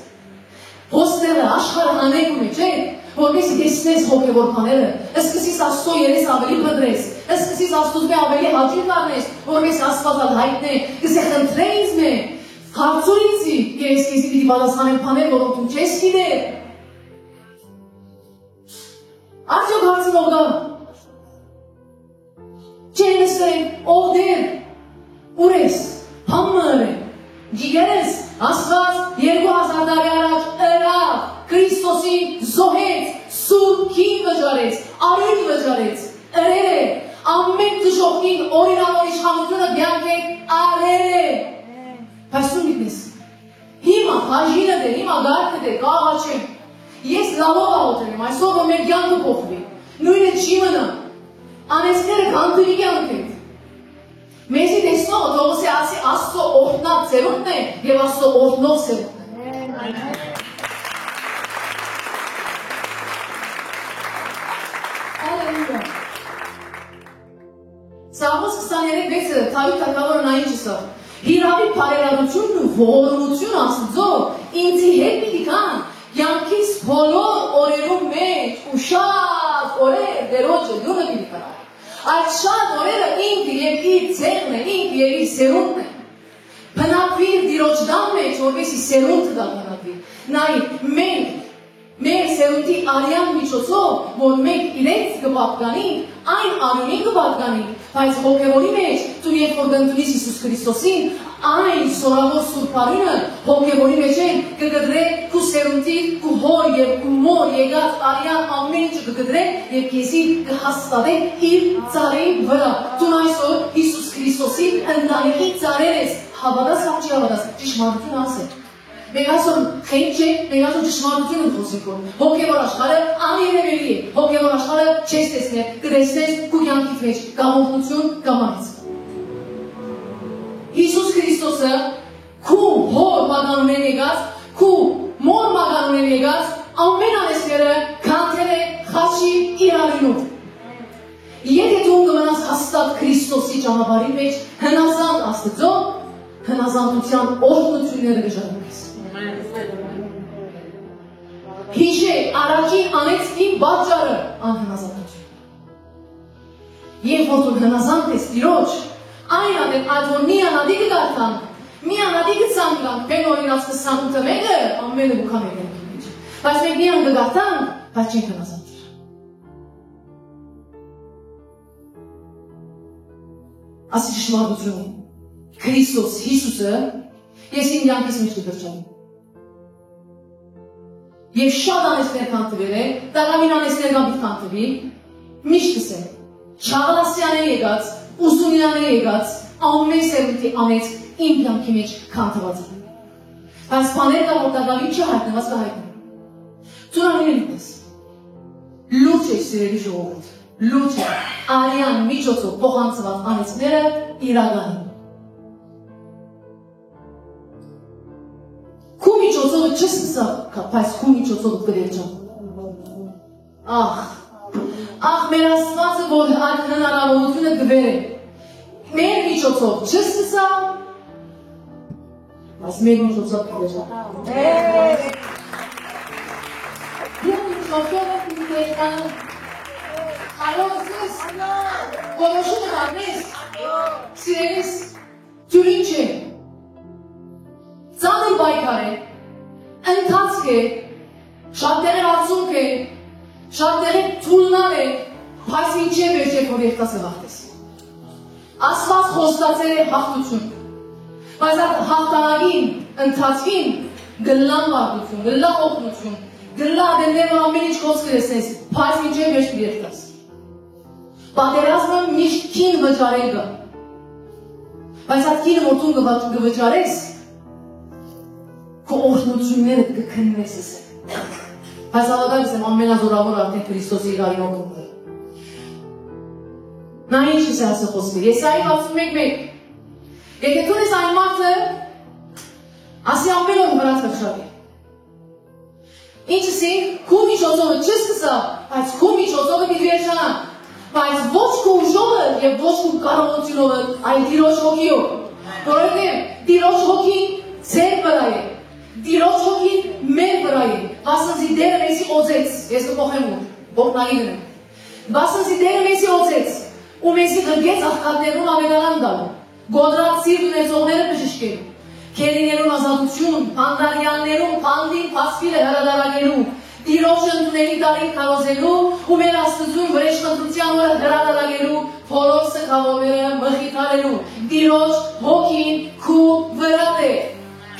Հոստերը աշխարհը հանեկում է, չէ՞, որպես դեսնես հոգեոր բաները, սկսես Աստծո երես ավելի բդրես, սկսես Աստծո ավելի հաճույք առնես, որպես Աստվածալ հայտնե, կսե խնդրե ինձ մե, հարցուր ինձի, ես քեզի պիտի պատասխանեմ բաներ, որոնք դու չես գիտեր։ Արդյոք հարցնող դա Չենսեն, ողդեր, ուրես, համմըր է, գիգերես, Աստված 2000 տարի առաջ ըրավ, Քրիստոսին զոհեց, սուրբ քին վճարեց, արույն վճարեց, ըրեր է, ամեն դժոխքին օրինավոր իշխանությունը դյանք արեր է։ Բայց դու գիտես, հիմա հաժինը դեր, հիմա գարկը դեր, կաղաչեմ, ես լավով աղոտեմ, այսօր որ մեր կյանքը փոխվի, նույնը չի մնա, անեցքները կանտուրի կյանք են։ Մեզի տեսնողը թողս է ասի Աստծո օրհնած սերունդն է և Աստծո օրհնող սերունդն է։ Հալելույա։ Սաղմոս 23:6-ը Դավիթ թագավորն այն չսա։ Հիրավի բարերարությունն ու ողորմությունը Աստծո ինձի հետ պիտի կան, կյանքիս բոլոր օրերում մեջ ու շատ օրեր դերոջը դուրը պիտի կան։ Այդ շատ օրերը ինքը և իր ցեղն է, ինքը և իր սերունդն է։ Բնակվիր Տիրոջ դան մեջ, որպեսզի սերունդը դա բնակվի։ Նայ, մենք մեր սերունդի արյան միջոցով, որ մենք իրենց կպատկանենք, այն անունին կպատկանենք, բայց հոգևորի մեջ դու երբ որ Որդունից Հիսուս Քրիստոսին, այն սորավոր սուրբարինը հոգևորի մեջ են կգդրե քու սերունդի, քու հոր եւ քու մոր եկած արյան ամեն ինչը կգդրե եւ քեզի կհաստատե իր ծառերի վրա։ Դու այսօր Հիսուս Քրիստոսի ընտանիքի ծառեր ես, հավատաս կամ չի հավատաս, ճշմարտություն ասել։ Մենք այսօր խենք չենք, մենք այսօր ճշմարտություն ենք խոսում։ Հոգևոր աշխարհը անիրևելի է, հոգևոր աշխարհը չես տեսնել, կտեսնես քու կյանքիդ մեջ կամ օգնություն կամ անձ։ Հիսուս Քրիստոսը քու հոր մագանունեն եկած, քու մոր մագանունեն եկած, ամեն անեսները քանթել է խաչի իրարինով։ Եթե դու կմնաս հաստատ Քրիստոսի ճանապարհի մեջ, հնազանդ Աստծո, հնազանդության օրհնությունները կժառանգես։ Հիշե, առաջին անեց իմ պատճառը անհնազանդություն։ Երբ որ դու հնազանդ ես Տիրոջ, այն ադեն այդ որ միանադի կդարձան, միանադի կցանկանք, բեն օրինաց 28-ը ամենը բուքան եք ենք մեջ։ Բայց մենք միան կդարձան, բայց չենք հնազանդ։ Ասի ճշմարտություն, Քրիստոս Հիսուսը ես իմ կյանքիս մեջ կդրջանում։ Եվ շատ անեսներ կանտվել է, տաղամին անեսներ կամիտ կանտվի, միշտ կսեմ, Չաղալասյան է եկած, Ուսումյան է եկած, ամեն սերունդի անեց իմ կյանքի մեջ կանտված է։ Բայց պաներ կա որ տաղամին չհայտնված կհայտնում։ Ծուրամին ես, լուրջ է սիրելի ժողովուրդ, լուրջ է, արյան միջոցով փոխանցված անեցները իրականում։ Քու միջոցովը չսկսա, բայց քու միջոցովը կվերջան։ Ախ, մեր Աստվածը, որ այդ հնարավորությունը կվեր է, մեր միջոցով չսկսա, բայց մեր միջոցով կվերջան։ Եվ միջոցով է կվերջան, Հալոսես, որոշումը հարնես, սիրելիս, դու ինչ է, ծանր բայկար է, ընթացք է, շատ տեղեր արձունք է, շատ տեղեր թուլնալ է, բայց ինչ է վերջեք, որ երդասը վաղտես։ Աստված խոստացել է հաղթություն, բայց այդ հաղթանագին, ընթացքին, գլան վաղտություն, գլան օգնություն, գլան ադեններ ու ամեն ինչ խոսք կրեսնես, բայց ինչ է վերջ երդաս։ Պատերազմը միշտ կին վճարել գա, բայց այդ կինը որտուն կվճարես, քո օրհնությունները կքննես ասել։ Բայց հավատալիս եմ ամենազորավոր արդեն Քրիստոսի իրարին օգնումը։ Նա ինչ է ասել խոսքի։ Եսայի 61:1։ Եթե դու ես այն մարդը, ասի ամեն օր վրա թշավի։ Ինչսի քու միջոցովը չսկսա, բայց քու միջոցովը դիվերջանա։ Բայց ոչ քու ուժովը եւ ոչ քու կարողությունովը, այլ Տիրոջ հոգիով։ Որովհետեւ Տիրոջ հոգին ձեր վրա է։ Տիրոջ հոգին մեր վրա է։ Բասնզի դերը մեզի օձեց, ես կփոխեմ ու, բողնային եմ։ Բասնզի դերը մեզի օձեց, ու մեզի հգեց աղքատներուն ամենալան դալու, գոդրած սիրտ ունեցողները բժշկելու, քերիներուն ազատություն, պանդարյաններուն, պանդին պասվիլը հրադարագելու, Տիրոջը ընդունելի տարին կարոզելու ու մեր Աստծուն վրեժխնդրության օրը հրադարագելու, բոլոր սխալները մխիթարելու, Տիրոջ հոգին քու վրա է,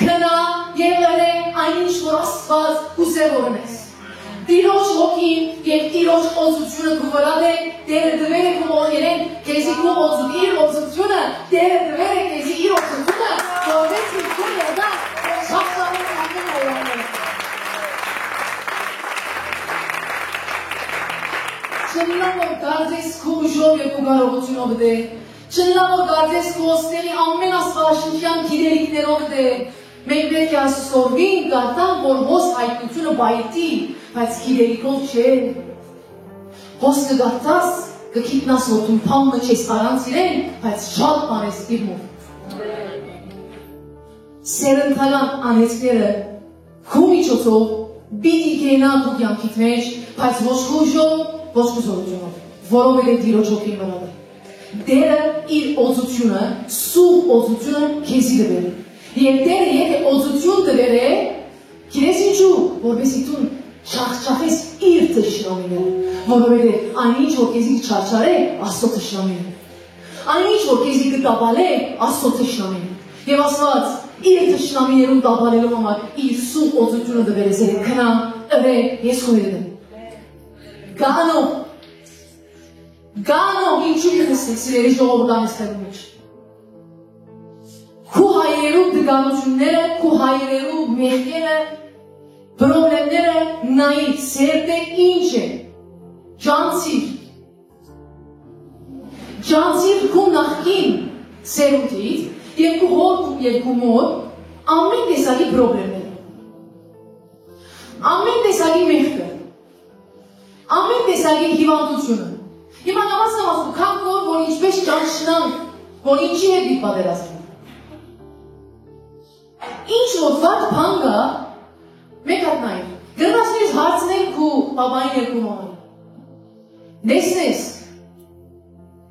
քնա եւ լե այնինչ որ Աստված ուզևորն ես։ Տիրոջ հոգին եւ Տիրոջ օծությունը քու վրա է, Տերը դվել է քու օրերեն, քեզի քու օծու իր օծությունը, Տերը դվել է քեզի իր օծությունը, որովհետեւ քու եղա շախտարին ամեն օրը։ Չնա որ դարձես քու ուժով եւ քու կարողությունով դե, չնա որ դարձես քու ոստերի ամեն աստվածաշնչյան գիտելիքներով դե, մենք պետք է ասորվին գարտան, որ հոս հայտնությունը բայտի, բայց գիտելիքով չէ։ Հոս կգարտաս, կգիտնաս որ դու փամը չես արանց իրեն, բայց շատ բան ես իրմով։ Սերնդական անեցները քու միջոցով պիտի գենա քու կյանքիդ մեջ, բայց ոչ քու ուժով, ոչ քու զորությունով, որովհետև Տիրոջ հոգին վրա է։ Տերը իր օծությունը, սուրբ օծությունը քեզի դվեր է։ Եվ Տերը եթե օծություն դվեր է, գիտես ինչու, որովհետև դու չախչախես իր թշնամիները, որովհետև այնինչ որ քեզի չարչար է, Աստծո թշնամին է։ Այն ինչ որ քեզի կտաբալե Աստծո թշնամին։ Եվ Աստված իր թշնամիներուն տաբալելու համար իր սուրբ օծությունը տվեց երբ քնա ըրե ես քո հետ եմ։ Գանո ինչու քսից սիրելի ժողովրդանցելու մեջ։ Քո հայերու դգանությունները, քո հայերու մեղքերը, պրոբլեմները նայ սերտե ինչ է։ Ջանցիր քո նախքին սերունդից եւ քո հոր եւ քո մոր ամեն տեսակի պրոբլեմներ։ Ամեն տեսակի մեղքը։ Ամեն տեսակի հիվանդությունը։ Հիմա նամազը քան որ ինչպես ճանչնան, որ ինչի հետ դիպադերասն։ Ինչ որ վատ բան կա, մեկ հատնայի։ Գրվածքից հարցնել քո բաբային եւ քո մամային։ Դեսնես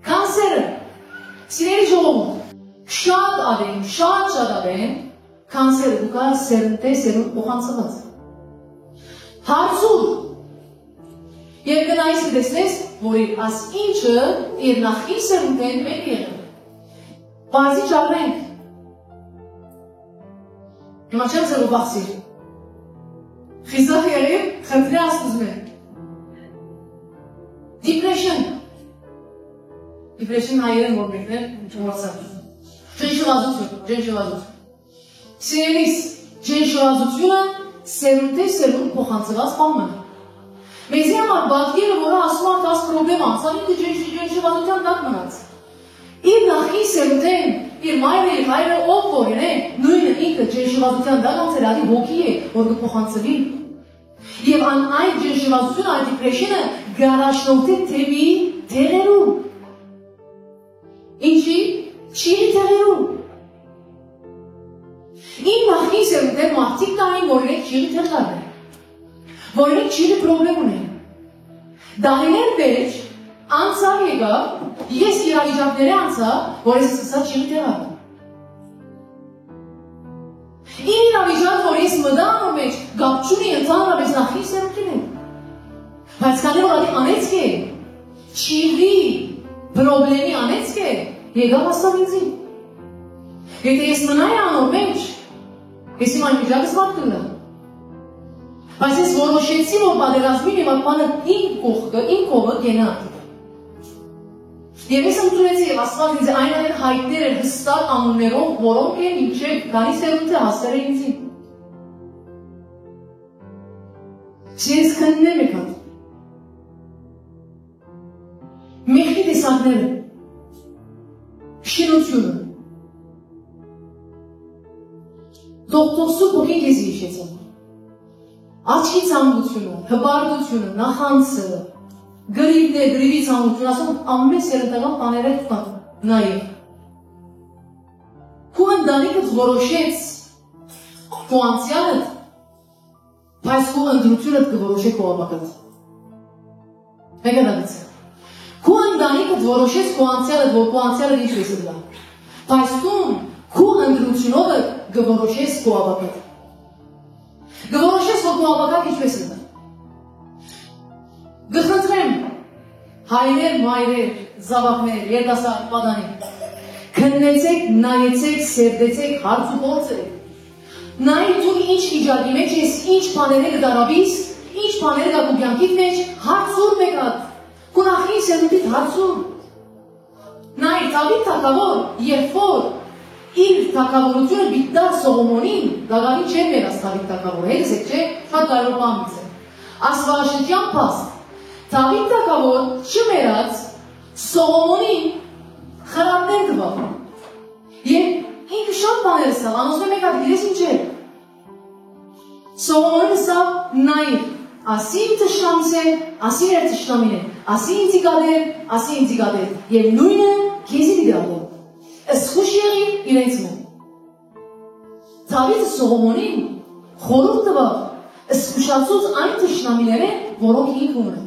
կանսերը սիրելի ժողովուրդ շատ ադեն կանսերը դու կա սերուն փոխանցված հարցուր եւ գնայիս դեսնես որ աս ինչը իր նախին սերունդեն մեկ եղել բազի ճարենք հիմա չեմ սերու բախսիր խիզախ եղիվ խնդրի աստուզմ է Depression հայերեն որ մեկներ չմորցան։ Ջենշվազություն։ Սիրելիս, ջենշվազությունը սերունդ փոխանցված բան է։ Մեզի համար բատկերը, որը ասում են տաս պրոբլեմ անցան, ինքը ջենշվազության տակ մնաց։ Իր նախին սերունդեն, իր մայրը և հայրը ով որ է, նույնը ինքը ջենշվազության տակ անցել ադի հոգի է, որ կփոխանցվի։ Եվ այն ջենշվազությունը, այն դիպրեշինը գարաշնորդի թևի թեղերում։ Ինչի չիրի թեղերում։ Իմ նախին սերունդեն մարդիկ կային, որ իրենք չիրի թեղերն են, որ իրենք չիրի պրոբլեմ ունեն։ Դահիներ մեջ անցա եկավ, ես իրավիճակները անցա, որ ես սկսա չիրի թեղեր։ Իմ իրավիճակ, որ ես մտան մեջ գապչունի ընդհանրապես նախին սերունդին եմ։ Բայց քանի որ ադի անեցք է, չիրի պրոբլեմի անեցք է, եկավ աստավ ինձին։ Եթե ես մնայի անոր մեջ, ես իմ այն միջակս վատ կլնա։ Բայց ես որոշեցի, որ պատերազմին և ապանը իմ կողը գենա։ Եվ ես ընդունեցի և աստված ինձ այն հայտներ էր հստակ անուններով, որոնք են ինչև գանի սերունդը հասել է ինձին։ Ես քննեմ եք հատ։ Մեղքի տեսակները, շինությունը, դոկտորսու փոքին քեզի իշեցեմ, աչքի ցանկությունը, հպարտությունը, նախանցը, գրիվի ցանկությունը, ասում ամեն սերնդական բաները կան, նաև։ Քո ընտանիքդ որոշեց քո անցյալդ, բայց քո ընտրությունդ կորոշե քո ապագան։ Հեգանացի։ Քո ընտանիքդ որոշեց քո անցյալը, որ քո անցյալը ինչպես է դա։ Բայց քո ընտրությունով կորոշես քո ապագան։ Կորոշես որ քո ապագան ինչպես է դա։ Գխնդրեմ հայրեր, մայրեր, զավակներ, երիտասարդ պատանի։ Քննեցեք, նայեցեք, սերդեցեք, հարց ու գործեք։ Նայեք դու ինչ վիճակի մեջ ես, ինչ բաներ կդարավիս, ինչ բաներ կա քո կյանքիդ մեջ, հարցուր մեկ հատ։ Քո նախին սերունդիդ հարցուր։ Նայ Դավիթ թագավոր, երբ որ իր թագավորությունը բիտա Սողոմոնին, Դավիթ չէր մերած Դավիթ թագավորը, հերսեք չէ, շատ կարևոր բանից է։ Աստվածաշնչյան փաստ, Դավիթ թագավոր չմերած Սողոմոնին խրատներ տվավ։ Եվ ինքը շատ բաներ ստավ, անոսում է մեկ հատ գիրես ինչ է։ Սողոմոնը ստավ նայր, ասի իմ թշնամիս է, ասի իր թշնամին է, ասի ինձի գադեր, ասի ինձի գադեր, և նույնը քեզի դիդատով, ըսխուշ եղի իրենց մեն։ Դավիթը Սողոմոնին խորհուրդ տվավ, ըսխուշացուց այն թշնամիները, որոնք ինք ունեն։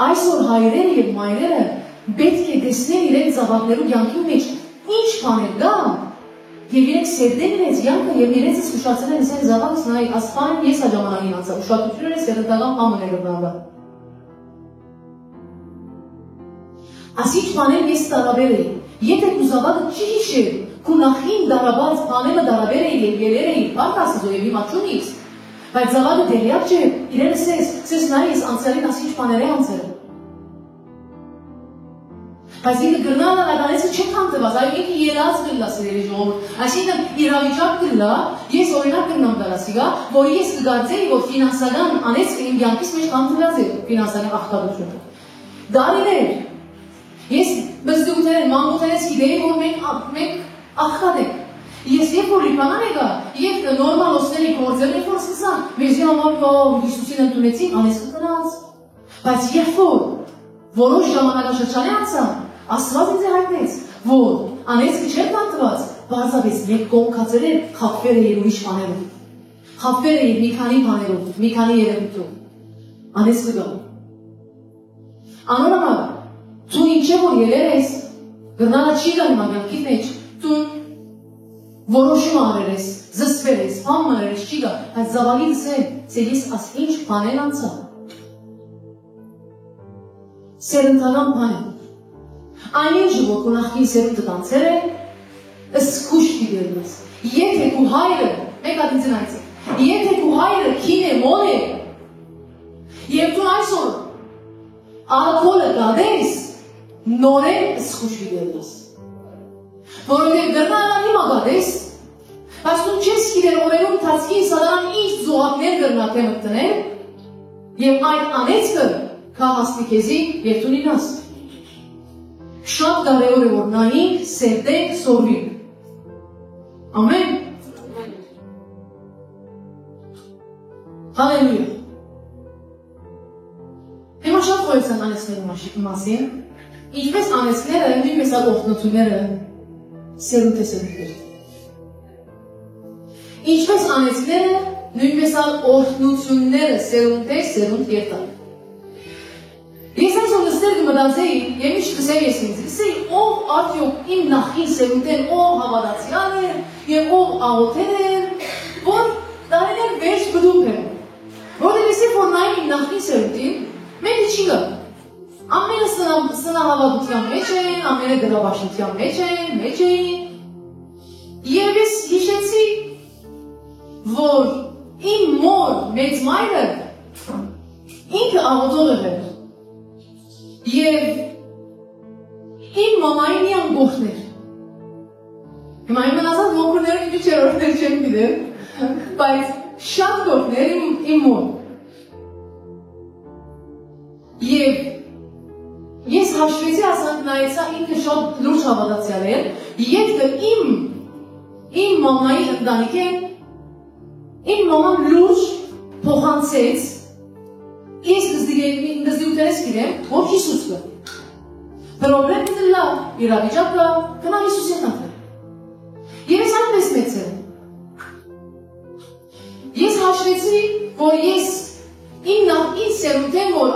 Այսօր հայրերը և մայրերը պետք է տեսնեն իրենց զավակներու կյանքի մեջ ինչ բաներ կա եւ իրենք սերդեն իրենց կյանքը եւ իրենց զգուշացնել են իրենց զավակս նայ ասփան ես աջամանային անցա ուշադրությունը սերնդական ամները բանա Ասիչ բաներ ես տարաբեր էի։ Եթե քու զավակը չի հիշել, քու նախին դարաբաց բաները տարաբեր էի եւ ելեր էի, բան ասած եւ հիմա չունիս։ Բայց զավակը դերյակ չէ, իրենը սես նայես անցյալին ասիչ բաներ է անցել։ Բայց ինքը գրնալը նականեցը չեք համտված, այո ինքը երած գլլա սիրելի ժողովուրդ, այսինքն իրավիճակ գլլա, ես օրինակ գնամ դարասիգա, որ ես կգարձեի, որ ֆինանսական անեցքը իմ կյանքիս մեջ համտված է ֆինանսական աղքատությունը։ Դարիներ, ես բզդուկներ, մանկուտերից գիտեի, որ մենք աղքատ ենք։ Ես երբ որ լիբանան եկա, երբ նորմալ ոսների գործեր երբ որ սկսան, մեզի համար Հիսուսին ընդունեցին, անեցքը կնաց։ Բայց երբ որ որոշ ժամանակաշրջանի անցան, Աստված ինձ հայտնեց, որ անեցքը չէր բանտված, բարձավեց մեկ կողքածեր էր, խապվեր էր ուրիշ բաներով, խապվեր էր մի քանի բաներով, մի քանի երևույթով, անեցքը գա։ Անորոմա, դու ինչ է որ ելեր ես, գրնալը չի գա հիմա կյանքիդ մեջ, դու որոշում աներ ես, զսպեր ես, բան մներ ես, չի գա, բայց զավալից է, ես աս ինչ բաներ անցա։ Սերնդական բան Այն ինչը որ քո նախկին սերունդը անցել է, զսկուշ դիդելնես։ Եթե քո հայրը, մեկ հատ ինձ նայեցի, եթե քո հայրը քին է մոլ է, եւ դու այսօր ալկոհոլը գադես, նորեն զսկուշ դիդելնես։ Որովհետեւ գրնալը հիմա գադես, բայց դու չես գիտեր օրերում ընթացքին սատանան ինչ զոհակներ գրնա թե մտնել, եւ այդ անեցքը կհասնի քեզի եւ դու նինաս։ Շատ կարևոր է որ նայենք, սերտենք, սորվենք։ Ամեն։ Հալելույա։ Հիմա շատ խորհրդան անեցնելու մասին, ինչպես անեցները, նույնպես այդ օգնությունները սերունդ է սերունդեր։ Ինչպես անեցները, նույնպես այդ օգնությունները սերունդ է սերունդ երտան։ Ես այսօր նստել կմտածեի, եւ ինչ կսեի ես ինձ, կսեի ով արդյոք իմ նախին սերունդեն, ով հավատացյալ էր, եւ ով աղոթել էր, որ տարիներ վերջ բդուկ էր։ Որտեղ ես որ նայում իմ նախին սերունդին, մեկը չի գա։ Ամենը սնահավատության մեջ են, ամենը գրաբաշխության մեջ էին։ Եվ ես հիշեցի, որ իմ մոր մեծ մայրը ինքը աղոթող էր։ Եվ իմ մամայի մի անգողներ։ Հիմա իմ ասած մոքրները մի չերորդներ չեմ գիտեմ, բայց շատ գողներ իմ մոն։ Եվ ես հաշվեցի ասանք նայեցա ինքը շատ լուրջ հավատացյալ էր, ետքը իմ մամայի ընտանիք է, իմ մաման լուրջ փոխանցեց Ես գզդիուտերես գիրեմ, որ Հիսուս կը։ Պրոբլեմը լավ իրավիճակ կա, կնա Հիսուս ետանքել։ Եվ ես այնպես մեծ եմ։ Ես հաշվեցի, որ ես իմ սերունդեմ, որ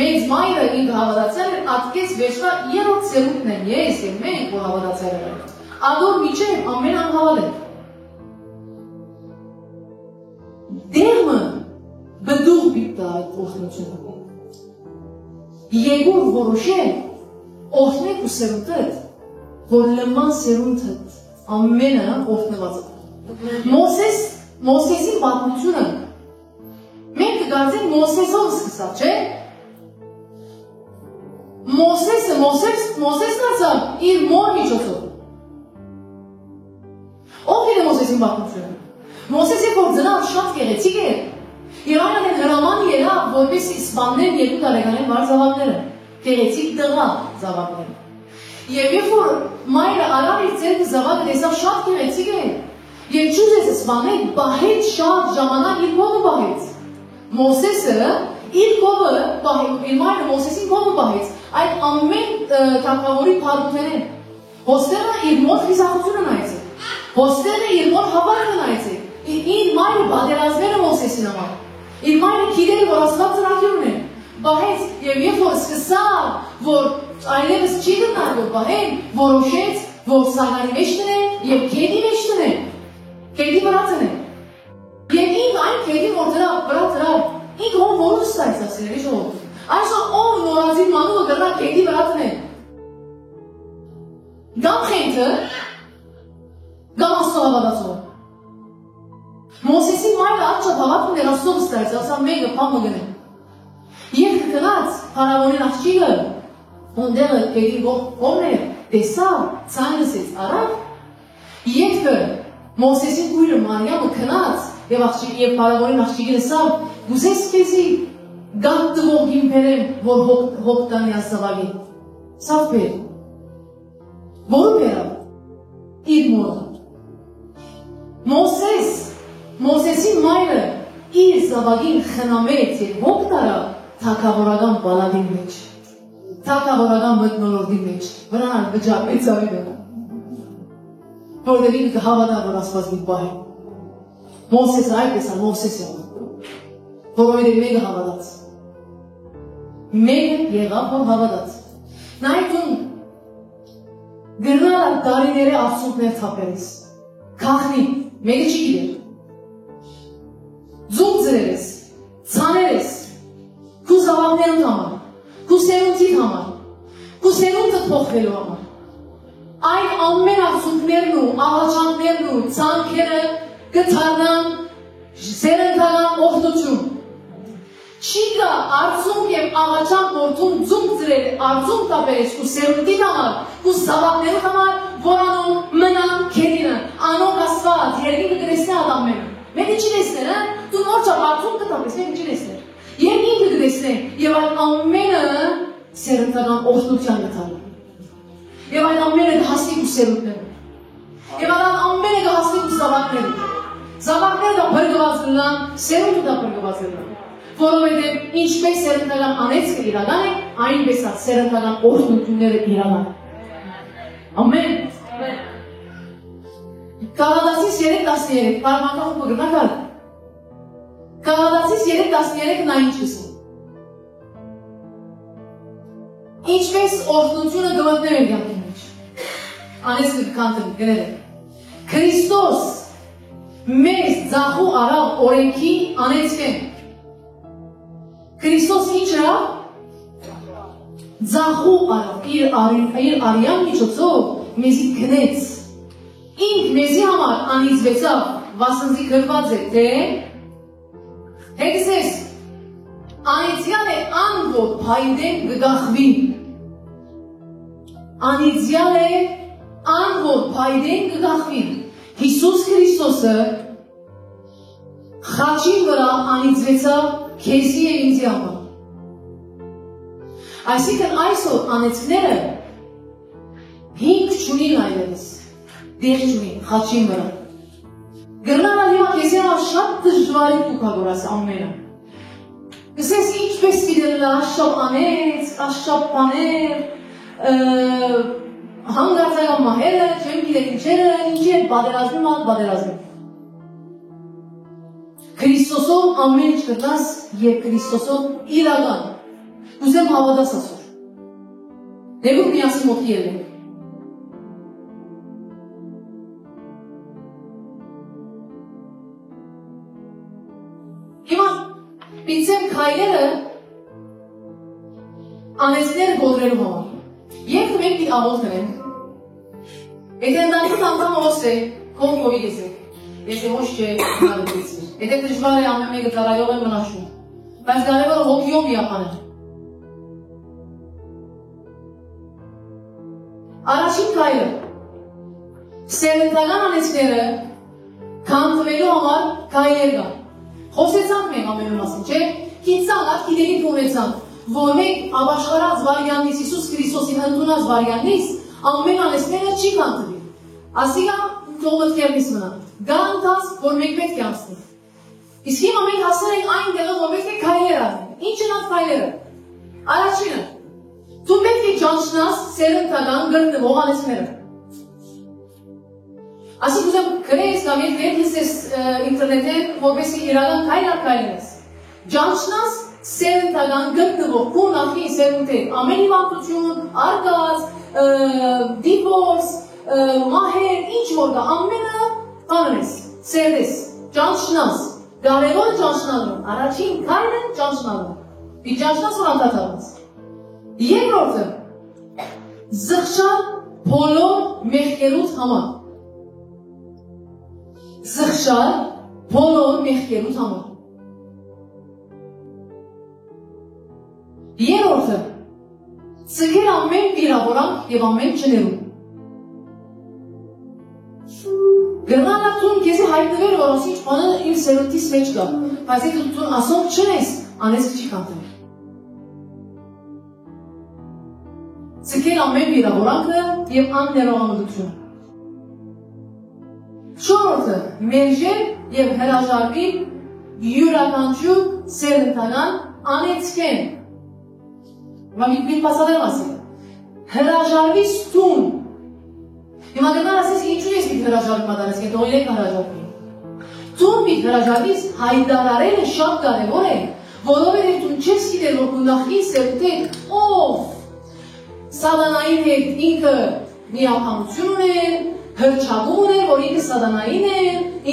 մեծ մայրը ինք հավատացել էր, ատկեց վերջվա երորդ սերունդն եմ, ես եմ մենք, որ հավատացել էր։ Ադոր միջև ամեն անհավալ է։ Դերմը բդուղ բիտա այդ օգնությունը։ Եգուր որոշել, օգնեք ու սերունդդ, որ լման սերունդդ ամենը օգնված է։ Մոսեսին պատմությունը, մենք կգարձենք Մոսեսով սկսավ, չէ։ Մոսեսն ասավ իր մոր միջոցով։ Ով գիտե Մոսեսին պատմությունը։ Մոսեսը որ ծնավ շատ գեղեցիկ էր։ Եվ այն հրաման ելավ, որպես սպաններ 2 տարեկանին վար զավակները, գեղեցիկ տղա զավակները։ Եվ երբ որ մայրը արավ իր ձեռքը զավակը տեսավ շատ գեղեցիկ է, եւ չուզեց սպանել, բահեց շատ ժամանակ իր կողը բահեց։ Մոսեսը իր կողը բահեց, իր մայրը Մոսեսին կողը բահեց, այդ ամեն թագավորի փառքներն։ Հոստերը իր մոտ խիզախությունը նայեցին։ Հոստերը իր մոտ հավատքը նայեցին։ Իր մայրը բادرազները Մոսեսին համար։ Իր մայրը գիտեր, որ Աստված ծրագիրն է։ Բահեց եւ երբ որ սկսավ, որ այլևս չի գնալ որ բահեն, որոշեց, որ սաղարի մեջ տնեն եւ քեդի մեջ տնեն։ Քեդի վրա տնեն։ Եվ ինք այն քեդի որ դրա վրա ինք ով որոշ ստայց ասել, շո։ Այսօր ով նորածին մանուկը գրնա քեդի վրա տնեն։ Գամ խենթը, գամ աստծո հավատացող։ Մոսեսի մայրը աչքա հավատում էր աստծո վստահեց, ասա մեկը փամը գնե։ Եվ կգնաց փարավոնին աղջիկը, ոնդեղը քեդի կողմն էր, տեսավ, ցայնսից արավ, եւ Մոսեսի քույրը Մարիամը քնած եւ փարավոնին աղջիկը լսավ, գուզես քեզի գանք տվող իմ բերեմ, որ հոգ տանի աստղագի։ Սավ բեր։ Որ բերավ։ Իր մորը։ Մոսեսի մայրը իր զավագին խնամեց եւ հոգ տարավ թագավորական բալադի մեջ։ Թագավորական մթնոլորտի մեջ։ Վրան վճարեց ավիդը։ Որտեղ ինքը հավատա որ Աստված մի պահ է։ Մոսեսը այդպես է, Մոսեսը։ Որովհետև մեկը հավատաց։ Մեկը եղավ որ հավատաց։ Նայում գրնալ տարիների արցունքներ թափերես։ Քախնի, մեկը չի գիտեր։ Ձուկ ձրերես, ցաներես, քու զավակներուն համար, քու սերունդի համար, քու սերունդը փոխվելու համար։ Այդ ամեն արցունքներն ու աղաչանքներն ու ցանքերը կդառնան սերնդական օգնություն։ Չի գա արցունք եւ աղաչանք որդուն ձուկ ձրել արցունք տապերես ու սերունդի համար, ու զավակներու համար, որանում մնան քեդինը, անոնք Աստված, երկինքը կտեսնի ադամները։ Մեկը չի տեսներ, դու նոր չափ արցունք կտապես, մեկը չի տեսներ։ Եվ ինքը կտեսնի, եւ այդ ամենը սերնդական օգնության կտանի։ Եվ այդ ամենը կհասնի ու սերունդները։ Եվ այդ ամենը կհասնի ու զավակները։ Զավակները դա բրգված կլան, սերունդը դա բրգված կլան։ Որովհետև ինչպես սերնդական անեծքը իրական է, այնպես է սերնդական օրհնությունները իրական է։ Ամեն։ Գաղադացիս 3:13 Պարմակախումը գնալ։ Գաղադացիս 3:13 նա ինչ կսի։ Ինչպես օրհնությունը գվատներ էր յանքի մեջ։ Անեծքը կանտը գրել է։ Քրիստոս մեզ ձախու արավ օրենքի անեծքեն։ Քրիստոս ինչ է։ Ձախու արավ իր արյան միջոցով մեզի գնեց։ Ինք մեզի համար անիծվեցավ, վասնզի գրված է, թե հեքսես անիծյալ է ան, որ փայդեն գգախվի։ Անիծյալ է ան, որ փայդեն գգախվի։ Հիսուս Քրիստոսը խաչի վրա անիծվեցավ քեզի է ինձի համար։ Այսինքն այսօր անեծքները հիմք չունին այլևս, դեր չունին, խաչին վրա։ Գրնանալ հիմա քեզի համար շատ դժվարի տուքագորաս ամենը։ Գսես ինչպես գիտել աշապ անեց, աշապ պաներ, հանգարցական մահերը, չեմ գիտել ինչերը, ինչի է բادرազմի։ Քրիստոսով ամեն ինչ կրնաս և Քրիստոսով իրական։ Ուզեմ հավատաս ասոր։ Դեպուր միասին մոտի ելենք։ Հիմա պիցեմ քայլերը անեծները գոդրելու համար։ Եվ մենք պիտ աղոտ կնենք։ Եթե ընդանքից անգամ ողս է, կողմովի գեսեք։ Եթե ոչ չէ, նալպիցի։ Եթե դժվար է ամեն մեկը ծարայող է մնաշում։ Բայց կարևորը հոգիով միապան է։ Առաջին քայլը սերնդական անեծքները քանդվելու համար քայլեր կան։ Խոսեցանք մենք ամենու մասին, չէ՞։ Քիծան, այդ գիտելիք ունեցանք, որ մենք ապաշխարած վարյանից, Հիսուս Քրիստոսին ընդունած վարյանից ամեն անեծքները չի քանդվի։ Ասիկա թողնքերնից մնա։ Գանտաս, որ մենք պետք է անցնենք։ Իսկ հիմա մենք հասել ենք այն տեղը, որ պետք է քայլեր անենք։ Ինչ են այդ քայլերը։ Առաջինը, դու պետք է ճանչնաս սերնդական գրնվող անեծքները։ Այսինքն ուզեմ գրես կամ երգես ինտերնետեն, որպեսզի իրական քայլես։ Ճանչնաս սերնդական գրնվող քո նախի սերունդեր, ամեն հիվանդություն, արգած, դիվորս, մահեր, ինչ որ կա, ամենը կանես, սերես, ճանչնաս, կարևորը ճանչնալու, առաջին քայլը ճանչնալու։ Իջաշնաս որ անդատավաց։ Երկրորդը զղջալ բոլոր մեղքերուց համար։ Զղջալ բոլոր մեղքերուց համար։ Երրորդը ցկել ամեն վիրավորանք եւ ամեն ջներում։ Գրանատուն քեզի հայտնվել որ ասի բանը իր սերունդից մեջ կա, բայց եթե դու ասում չես, անես չի կանտել։ Ցկել ամեն վիրավորանքը եւ աններողամտությունը։ Չորրորդը մերժել եւ հրաժարվել յուրաքանչյուր սերնդական անեցքեն։ Վամիտ պասադել ասել։ Հրաժարվի ստուն։ Հիմա գնալ ասես ինչու ես մի հրաժարվում ադարես, կեն տողին եք հրաժարվի։ Տուն մի հրաժարվից հայդարարելը շատ կարևոր է, որովհետև տուն չես գիտեր, որ գունախի սերուտեք ով սատանային հետ ինքը միապանություն ուներ, հրճագում ուներ, որ ինքը սատանային է,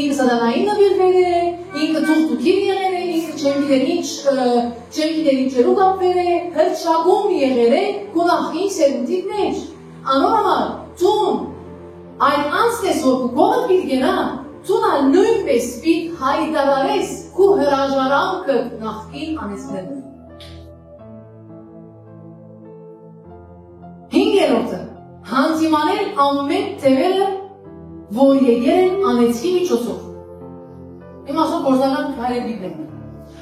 ինքը սատանային նվիրվել է, ինքը թուղթուքին եղել է, ինքը չեմ գիտեր ինչերու կապվել է, հրճագում եղել է գունախի սերուտիկ մեջ։ Անորմալ, տուն այդ անցնես, որ կողը պիտ գենա, տունա նույնպես պիտ հայդարարես կու հրաժարանքը նախկին անեցնելը։ Հինգերորդը, հանձիմանել ամեն թևերը, որ եկել են անեցքի միջոցով։ Իմ ասում գործական հայրեն դիպնեմ։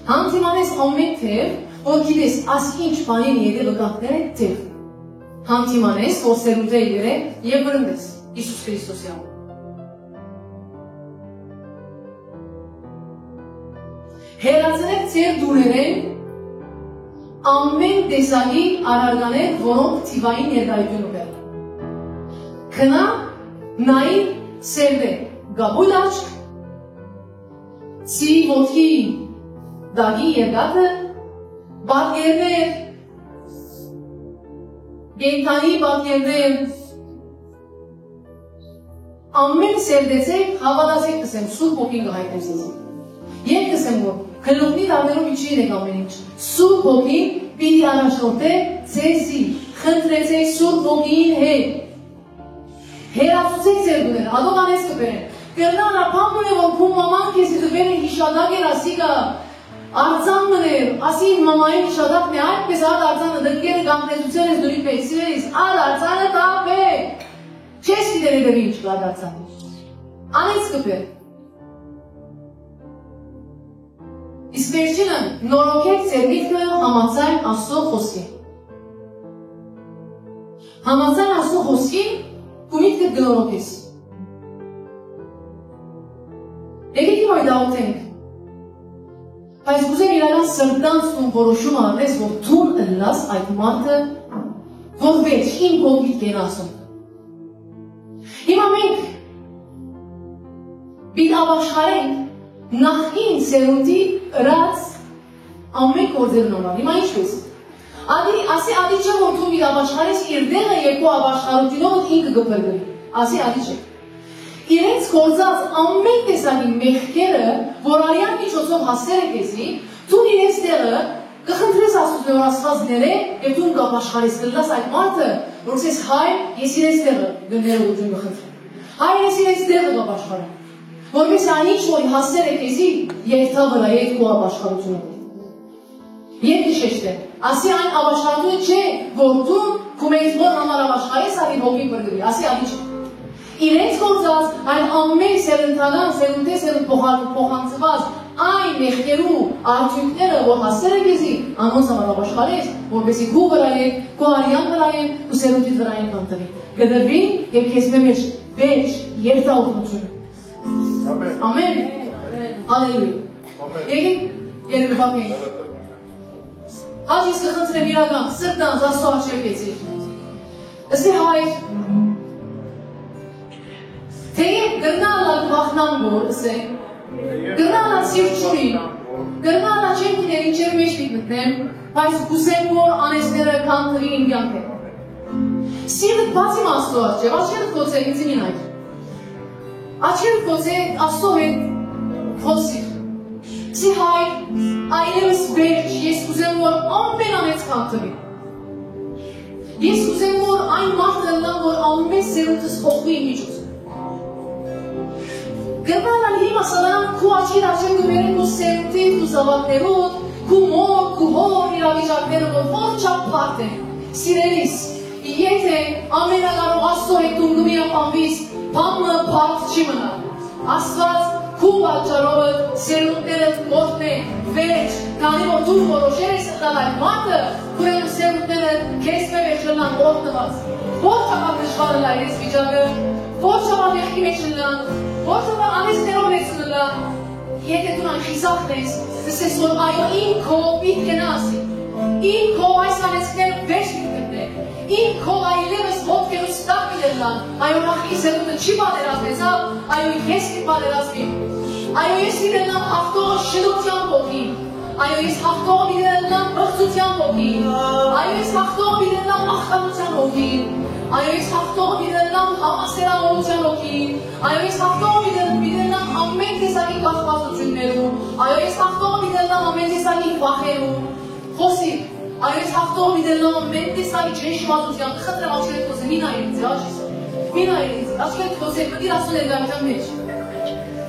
Հանձիմանես ամեն թև, որ գիտես ասի ինչ բանին եկել վկատներ է թև։ Հանձիմանես, որ սերունդը եկել է և վրընդես Իսուս Քրիստոսի անունով։ Հերացնեք ձեր դուներեն ամեն տեսակի արարկաներ, որոնք թիվային ներկայություն ուներ։ Քնա նայր սերվե գաբույլ աչք, ցի ոտքի դագի երկաթը, բատկերներ, գենթանի բատկերներ, ամեն սերդեցեք, հավատացեք կսեմ, սուր հոգին կհայտնեմ սեզի։ Եվ կսեմ, որ քնողնի դարներում իչին եք ամեն ինչ, սուր հոգին պիտի առաջնորդե ձեզի, խնդրեցեք սուր հոգին հետ, հերացուցեք ձեր դուներ, ադող անես կպերեն, կրնան ապան մներ, որ քուն մաման կեսի դվեր է հիշադակ էր ասիկա, արձան մներ, ասի մամայի հիշադակն է, այդպես ատ արձանը դրկերը գամտեցուցել ես դուրի պեքսիլ ես, ատ արձանը տապ է, չես գիտեր է դրի ինչ կատ արձանը, անես կպեր, իսկ վերջինը նորոգեք ձեր միտքը համաձայն Աստծո խոսքին։ Համաձայն Աստծո խոսքին ու միտքը գնորոգես։ Եկեք հիմա դաղութենք։ Բայց գուզեմ իրական սրտանցն որոշում արնես, որ թուն ըլլաս այդ մարդը, որ վերջ իմ կողմիտ կեն ասում։ Հիմա մենք բիտ ապաշխարենք նախին սերունդի ըրած ամեն կործերն օնալ, հիմա ինչպես։ Ասի ադի չէ, որ թու միտ ապաշխարես իր դեղը երկու ապաշխարությունով ինքը գպրգրի, ասի ադի չէ։ Իրենց կործած ամեն տեսակի մեղքերը, որ արյան միջոցով հասեր է կեզի, թուն իրենց դեղը կխնդրես ասուս նոր ասվածներ է, և թուն կապաշխարես կլլաս այդ մարդը, որ սես հայ, ես իրենց դեղը գները ուջուն կխնդրեմ։ Հայ, ես իրենց դեղը կապաշխարեմ։ Որպես այն ինչ, որ հասեր է կեզի, երթա վրա երկու ապաշխարությունով։ Եվ իշեշտ է, ասի այն ապաշխարությունը չէ, որ դու կումեից մոր համար ապաշխարես ադի հոգի պրգրի, ասի ադի չէ։ Իրենց գործած այն ամեն սերնդական, սերունդե սերունդ փոխանցված այն մեղքերու արդյունքները, որ հասեր է կեզի, անոնց համար ապաշխարես, որպեսի քու վրայեք, քու արյան վրայեն, ու սերունդիդ վրայեն կանտրի։ Գդրվին և կեզ մեջ վեջ երթա օգնությունը։ Ամեն, հալելույա։ Եկեք երկրվակ ենք։ Հաչ ես կխնդրեմ իրական, սրտանց Աստծո առջև կեցիր։ Ըստի հայր, թեև գրնալա վախնան որ, ըսենք, գրնալա սիրտ չունի, գրնալա չեմ գիտեր ինչեր մեջ պիտ մտնեմ, բայց գուսեմ որ անեսները կանտրի իմ կյանք է։ Սիրտ բացիմ Աստծո առջև, աչքերդ կոցե ինձ իմին այդ։ Աչքերդ կոցե Աստծո հետ խոսիր։ Սի հայր, այլևս վերջ, ես կուզեմ, որ ամեն անեց կանթվի։ Ես կուզեմ, որ այն մարդը լան, որ ամեն սերունդս հողվի միջուց։ Գնալան հիմա սալան քու աչիր աչեն գվերեն քու սերունդի, քու զավակներոտ, քու մոր, քու հոր իրավիճակները, որ որ չապ պարտ են։ Սիրելիս, եթե ամենակարող աստո հետում գմի ապանվիս, պամը պարտ չի մնա։ Աստված քու պատճառովը սերունդներըդ մորտն է վերջ, քանի որ դու որոշեր ես տալ այդ մարդը, ուրեմն սերունդները քեզ մեջ լնան մորտնված։ Ոչ չապա դժվարը լայր ես վիճակը, ոչ չապա մեղքի մեջ լնան, ոչ չապա անիստերով ես լնան։ Եթե դու անխիզախն ես, դսես որ այո իմ քո պիտ կենասի, իմ քո այս անեցքներ վերջ միտգտներ, իմ քո այլևս հոտքերու ստակ միլելան, այո նախի սերունդը չի պատերազմեցավ, այո ես մի պատերազմի, այո ես միլելան հաղթողը շնության հոգի, այո ես հաղթողը միլելան բղծության հոգի, այո ես հաղթողը միլելան աղթանության հոգի, այո ես հաղթողը միլելան համասերավորության հոգի, այո ես հաղթողը միլելան ամեն տեսակի կախվածություններում, այո ես հաղթողը միլելան ամեն տեսակի վախերում, խոսի, այո ես հաղթողը միլելան ամեն տեսակի ճնշվածության, խնդրեմ աչքերդ խոսե, մի նայր ինձ, մի նայր ինձ, աչքերդ խոսե, մտիր ասո ներգայության մեջ,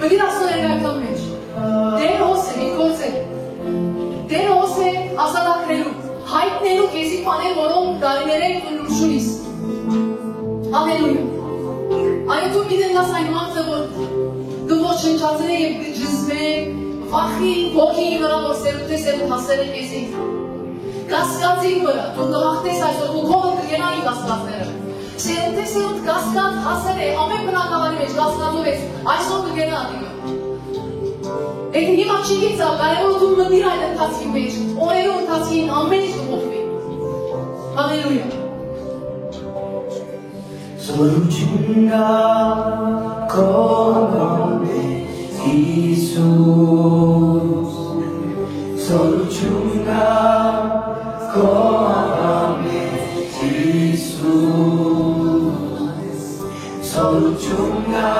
մտիր ասո ներգայության մեջ, դեր հոս է, մի կորց է, դեր հոս է ասադակներու, հայտնելու կեզի պաներ, որոնք դարիներեն կնրուշունիս, Ալելույա, այո դու միդենլաս այն մարդը, որ դու ոչնչացել է և գջզվե, վախի, ոգի վրա, որ սերուտ է սերուտ հասել է կեզի, կասկածի վրա, դու նղախտես այսօր, ու կողը կգենայի կասկածները, սերուտ է սերուտ կասկած հասել է, ամեն բնակավանի մեջ կասկածով ես, այսօր կգենա ադիգը, Եթե հիմա չի գիծա, կարևոր դու մտիր այդ ընթացքի մեջ, օրերու ընթացքին ամեն ինչ կփոխվի, Ալելույա Soluciunga come Jesus Soluciunga come Jesus Soluciunga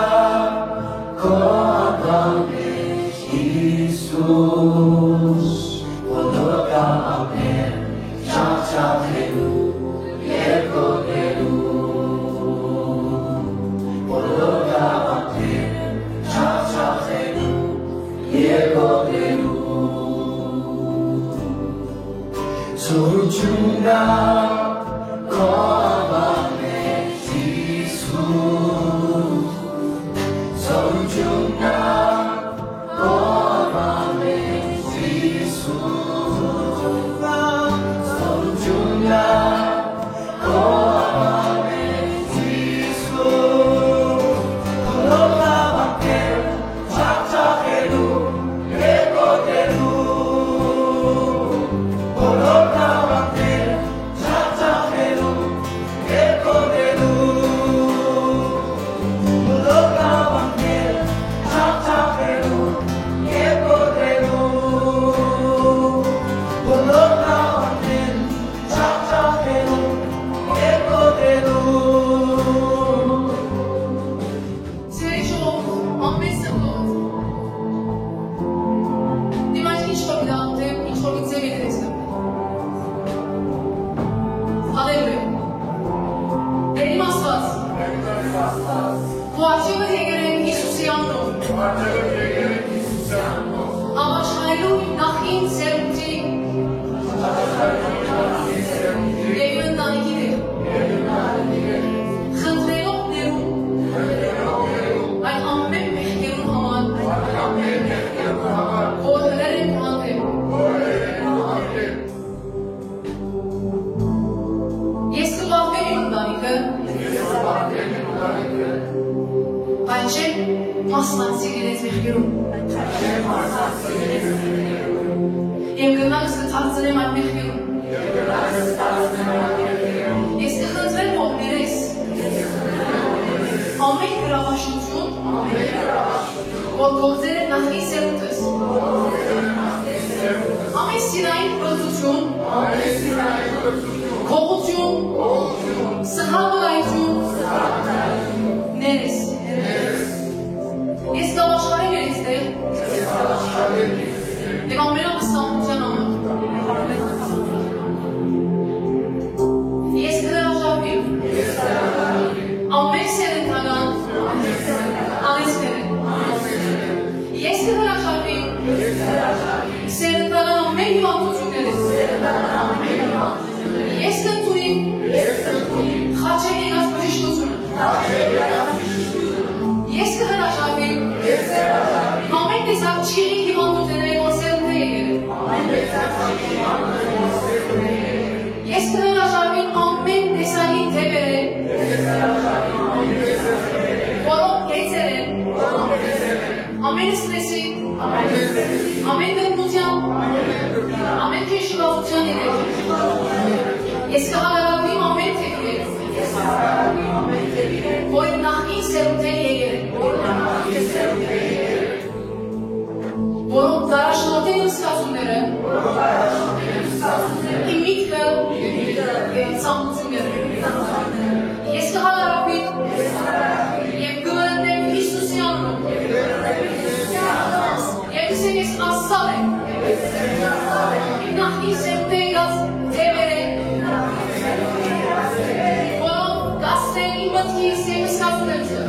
come Jesus Pologa amen Cha helu Yego helu Soluciunga come Jesus Soluciunga come Jesus Soluciunga come Jesus Pologa amen cha helu Yego helu Աչքերի հիվանդությունների որ սերունդը եկել։ Ես կհրաժարվեմ ամեն տեսակի թեփերը, որոնք հեծել են, ամեն ստրեսի, ամեն դրդության, ամեն քեշիվացության եկել։ Ես կհրաժարվեմ ամեն թեփերը, որ նախին սերունդը եկել, որոնք դարաշնորհի ուսուցումները, իմ միտքը ցամցումները, ես կհարավի եւ գտնեմ Հիսուսի անունով, եւ ասեմ ես ասալ եմ, իմ նախին սերտեգած թևերը, որոնք գասեն իմ մտքի սերսկացնելը,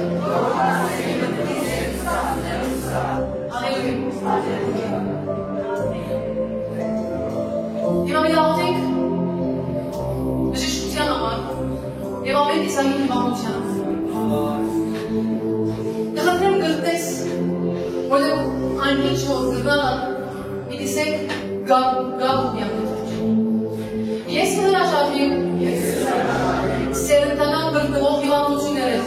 Եվ ամենահոտենք բժշկության համար և ամեն տեսակի հիվանդության Կխնդրեմ գտնես, որտեղ այն ինչ որ գրնալը մի տեսեք գալ միանգետոջ Ես կհրաժարվեմ սերնդանան գտնվող հիվանդությունները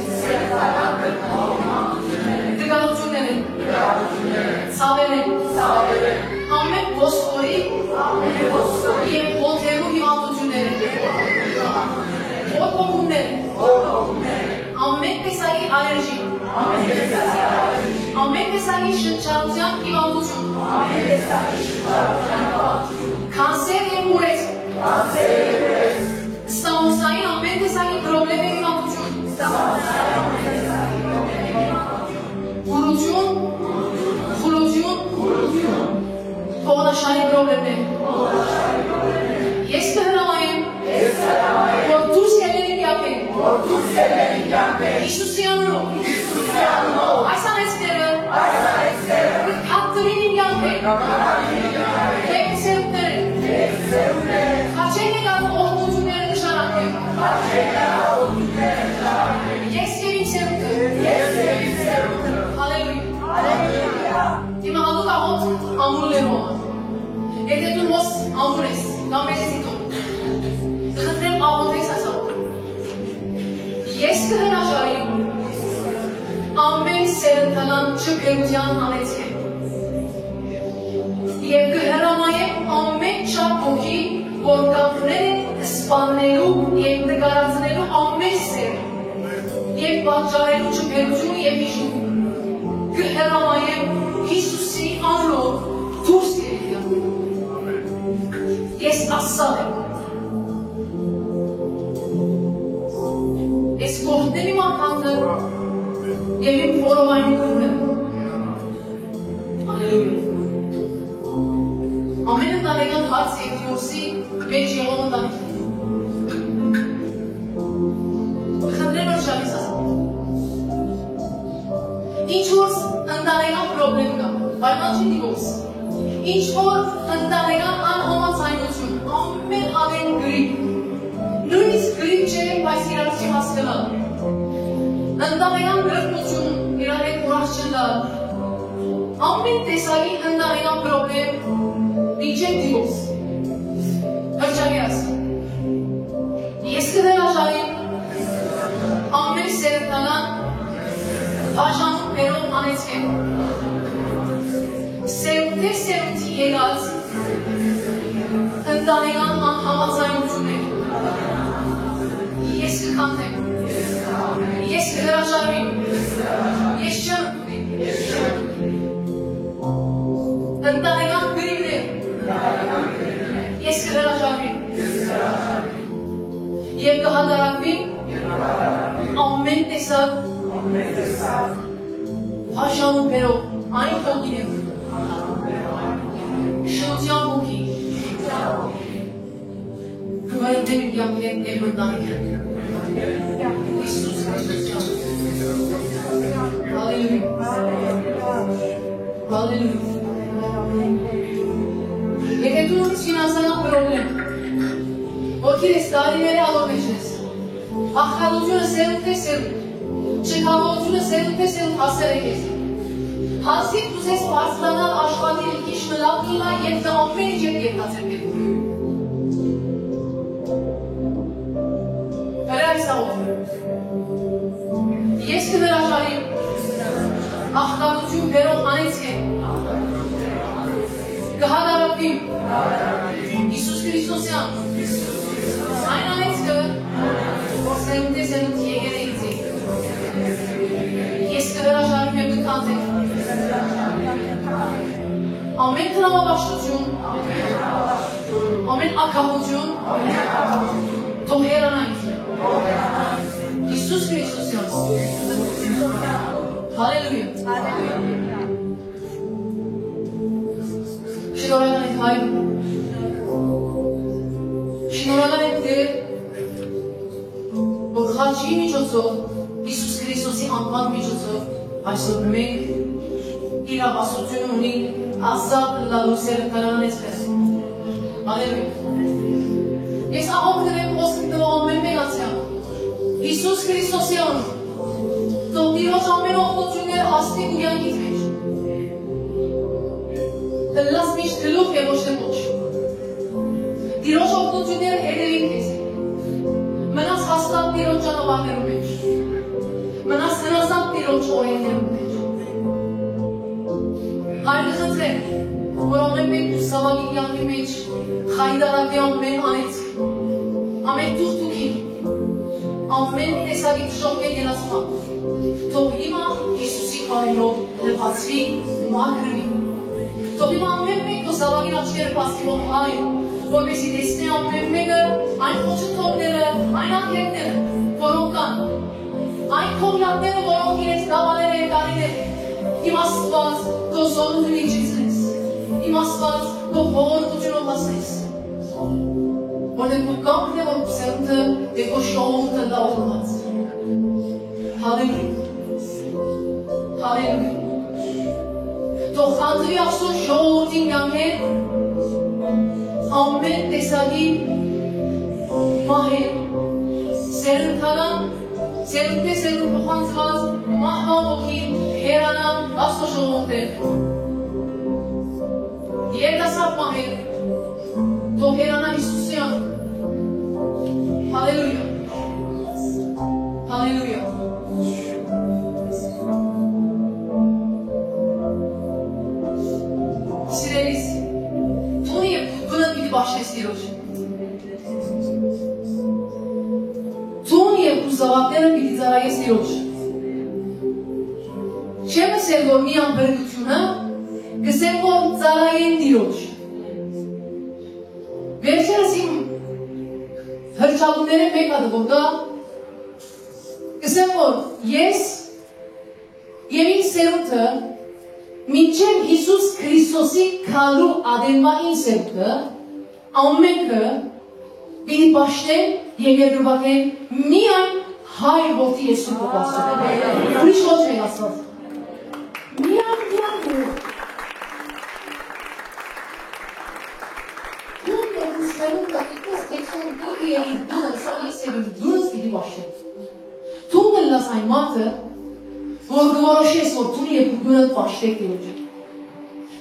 դգալությունները Սավերը ամեն ոսկորի և ոտերու հիվանդությունները ոտողումները ամեն տեսակի ալերժի ամեն տեսակի շնչառության հիվանդություն կանսեր և մուրեց ստամոսային ամեն տեսակի պրոբլեմի հիվանդություն Խուրություն Փողնաշանի պրոբլեմներ Ես կհրամայեմ որ դուրս ելեն կյանքեն Հիսուսի անունով այս անեցները կհատտրին կյանքեն Եվ սերունդները Խաչեն եկան օգնությունները նշանակեն Ես և իմ սերունդը Հալելույա Հիմա հալուկ աղոտ ամուր լերոհ Եթե դու ոս ամուր ես, կամ ես ես իտոն Խնդրեմ աղոտ ես ասաղ Ես կհրաժարեմ ամեն սերնդանան չգերության անեցքեն Եվ կհրամայեմ ամեն չափ ոգի, որ կապներ սպաննելու և նկարացնելու ամեն սեր Եվ պատճառելու չգերություն և իժում Կհրամայեմ Հիսուսի անունով դուրս եկել Ես ասալ եմ Ես կողդեմ իմ անդամը և իմ որովային կուրնը Ալելույա Ամեն ընտանեկան հարց և դիոսի մեջ եղող ընտանիք Խնդրեմ որ շալիս ասալ Ինչ որ ընտանեկան պրոբլեմ կա, պայման չի դիվոս Ինչ որ ընտանեկան անհամաձայնություն, ամեն ամեն գրիպ Նույնիսկ գրիպ չէ, բայց իրար չի հասկնալ Ընտանեկան գրկություն, իրար հետ ուրախ չնդալ Ամեն տեսակի ընտանեկան պրոբլեմ Իջեք դիվոս Հրճագի ասա Ես կհրաժարեմ ամեն սերնդանան Բաժանում բերով անեցքեն Սերունդեր սերունդի եղած ընտանեկան անհամաձայնություններ Ես կքանդեմ Ես կհրաժարվեմ Ես չընդունեմ Ընտանեկան գրիվներ Ես կհրաժարվեմ Եվ կհանդարակվեմ ամեն տեսակ Հաշանում բերով այն հոգիներ Շնության հոգի Կվայրդեմ իմ կյանքեն և ընտանիքեն Հիսուս Քրիստոսյան Հալելույա Հալելույա Եթե դու ունես ֆինանսական պրոբլեմ Ոգիր ես տարիների ալոր մեջ ես Աղքատությունը սերունդ է սերունդ Չքավորությունը սերունդ է սերունդ հասել է կեզ Հասիկ դուզ ես պարսլանալ աշխատել կիշ մլակնիլա և դա ամեն ինչ ետ երկացել կետում։ Հրայ սաղով։ Ես կվերաշարիմ աղկատություն բերող անեցք եմ։ Կհադարապիմ Իսուս Քրիստոսյան այն անեցքը, որ սերունդ է սերունդ եղեր է իձի։ Ես կվերաշարիմ եմ կքանթեք։ Ամեն տրամաբաշխություն, ամեն ակահություն, թող հերանայք։ Իսուս Քրիստոսյան։ Հալելույա։ Շնորհակալ ենք Հայր։ Շնորհակալ ենք Տեր, որ խաչի միջոցով, Իսուս Քրիստոսի անվան միջոցով այսօր մենք իրավասություն ունենք ազատ լալու սերնդարանից մեզ։ Հալելույա։ Ես աղոթք եմ խոսք տվող ամեն մեկացյալ Իսուս Քրիստոսի անուն թող Տիրոջ ամեն օգնությունները հասնի ու կյանքիդ մեջ։ Դլաս միշտ գլուխ և ոչ թե ոչ։ Տիրոջ օգնությունները հետևին քեզ։ Մնաս հաստատ Տիրոջ ճանապարհներում մեջ։ Մնաս հնազանդ Տիրոջ օրենքներում մեջ։ Հայր կխնդրեմ, որ ամեն մեկ սավագի կյանքի մեջ խայդարակի ամեն անեցք, ամեն թուղթուքին, ամեն տեսակի թշողկել ելասման, թող հիմա Հիսուսի քարերով լվացվի ու ակրվի։ Թող հիմա ամեն մեկ սավագին աչքերը պասկիվող Հայր, որպեսզի տեսնի ամեն մեկը այն խոչընդոտները, այն անկերները, որոնք կան, այն քողյակները, որոնք իրենց դավաները են տարիներ, իմ Աստված քո զորությունը իջեցնես, իմ Աստված քո ողորմությունով հասնես, որտեղ քո կամքն է, որ սերունդը և քո ժողովուրդը դա ուղղված։ Հալելույա, հալելույա։ Թող խնդրի Աստծո ժողովրդին կյանքեր ամեն տեսակի մահեր, սերնդարան, սերունդե սերունդ փոխանցված մահվան ոգին հերանան Աստծո ժողովուրդներ։ Երիտասարդ մահեր, թող հերանա Հիսուսի անուն։ Հալելույա, հալելույա։ Սիրելիս, թունի և գունդ պիտի բաշտես Տիրոջ։ Թուն և զավակները պիտի ծառայես Տիրոջ։ Չեմ ասել, որ մի անբերգությունը, կսեմ, որ ծառայեն Տիրոջ։ Վերջերս իմ հրճակումները մեկ հատվող դա, կսեմ, որ ես և իմ սերունդը մինչև Հիսուս Քրիստոսի քալու ադենվային սերունդը ամենքը պիտի պաշտեն և երկրվակեն միայն Հայր որդի Եսու Քրիստոսը։ Ուրիշ ոչ մեկ Աստված։ Միայն Դու սերունդը դիտես տեքստում դու և դունս պիտի պաշտեն։ Դու կլաս այն մարդը, որ գորոշես, որ դու և գունդ պաշտեք Տիրոջը։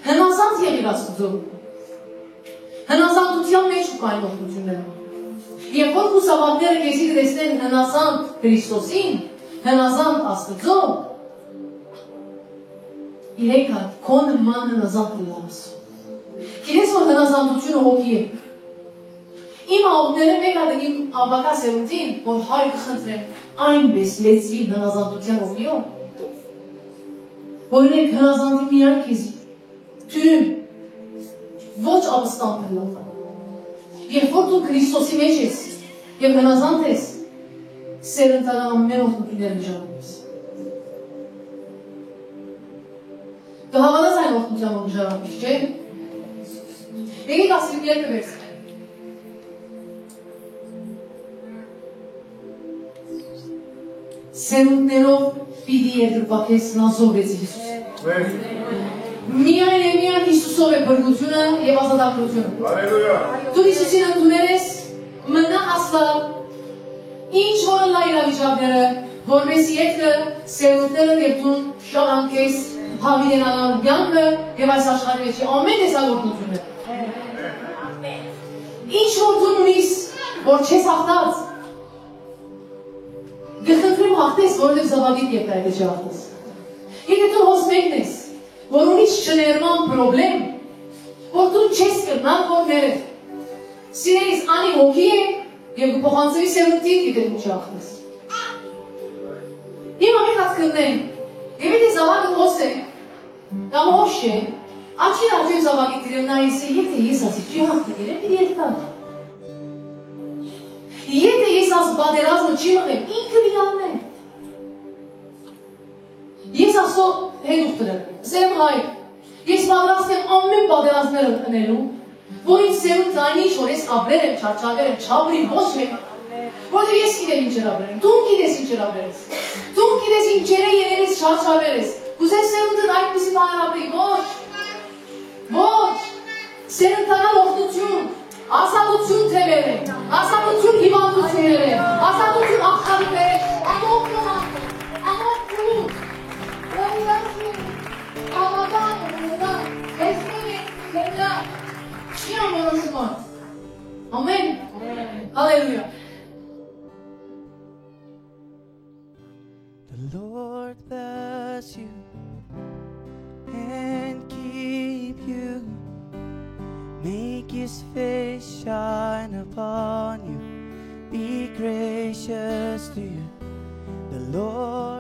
Հնազանդ եղիր Աստծո։ Հնազանդության մեջ ու կային օգնությունները։ Երբ որ ուսավակները քեզի կտեսնեն հնազանդ Քրիստոսին, հնազանդ Աստծո, իրենք քո նման հնազանդ կլինես։ Գիտես, որ հնազանդությունը հոգի է։ Իմ աղոթքները մեկ հատ իմ ավակա սերունդին, որ Հայր կխնդրեմ այնպես լեցվի հնազանդության հոգիով, որ իրենք հնազանդի միայն քեզի, թյուրում, ոչ ապստան կլինես։ Երբ որ դու Քրիստոսի մեջ ես և հնազանդ ես, սերնդարան ամեն օգնությունները ժառանգես։ Կհավատաս այն օգնության որ ժառանգես, չէ՞։ Եկեք ասենք երկը վերցնենք։ Սերունդներով պիտի երկրպակես նազովեցի Հիսուս։ Միայն է միայն Հիսուսով է բրգությունը և ազատագրությունը։ Դու Հիսուսին ընդունել ես, մնա աստված, ինչ որ լա իրավիճակները, որպես եկը սերունդները դեպտուն շարանկես հավիդենանալու կյանքը և այս աշխարհի մեջ ամեն տեսակողությունը։ Ինչ որ դու ունիս, որ չես հաղթած, գխնդրեմ հաղթես, որովհետև զավակիդ եկա եթե չհաղթես։ Եթե դու հոս մեկն ես, որ ունիս չներման պրոբլեմ, որ դու չես կրնալ որ ներև, սիրելիս անի հոգի է և կփոխանցվի սերունդիդ եթե դու չհաղթես։ Հիմա մենք հատ կրնենք, և եթե զավակը հոս է, կամ հոս չէ, աչին աջև զավակի դիրեմ նայիս է, եթե ես ասի չի հաղթի դիրեմ, պիտի երկան։ Եթե ես աս բադերազմը չի մղեմ, ինքը վինանն է։ Ես ասո հետուղ տրեմ, սեմ հայ, ես պատրաստ եմ ամեն բադերազմները ընելու, որ ինձ սերունդ այն ինչ, որ ես ապրել եմ, չարչավեր եմ, չաբրին, ոչ մեկը, որտև ես գիտեմ ինչեր ապրել եմ, դու գիտես ինչեր ապրել ես, դու գիտես ինչեր է երերես չարչավեր ես, կուզես սերունդդ այդպիսի բաներ ապրի, ոչ, սերնդանալ օգնություն, ասատություն թևեր է, ասատություն հիվանդություններ է, ասատություն աղթալիքներ է, ամոք փուլ, Amen. Hallelujah. The Lord bless you and keep you. Make his face shine upon you. Be gracious to you. The Lord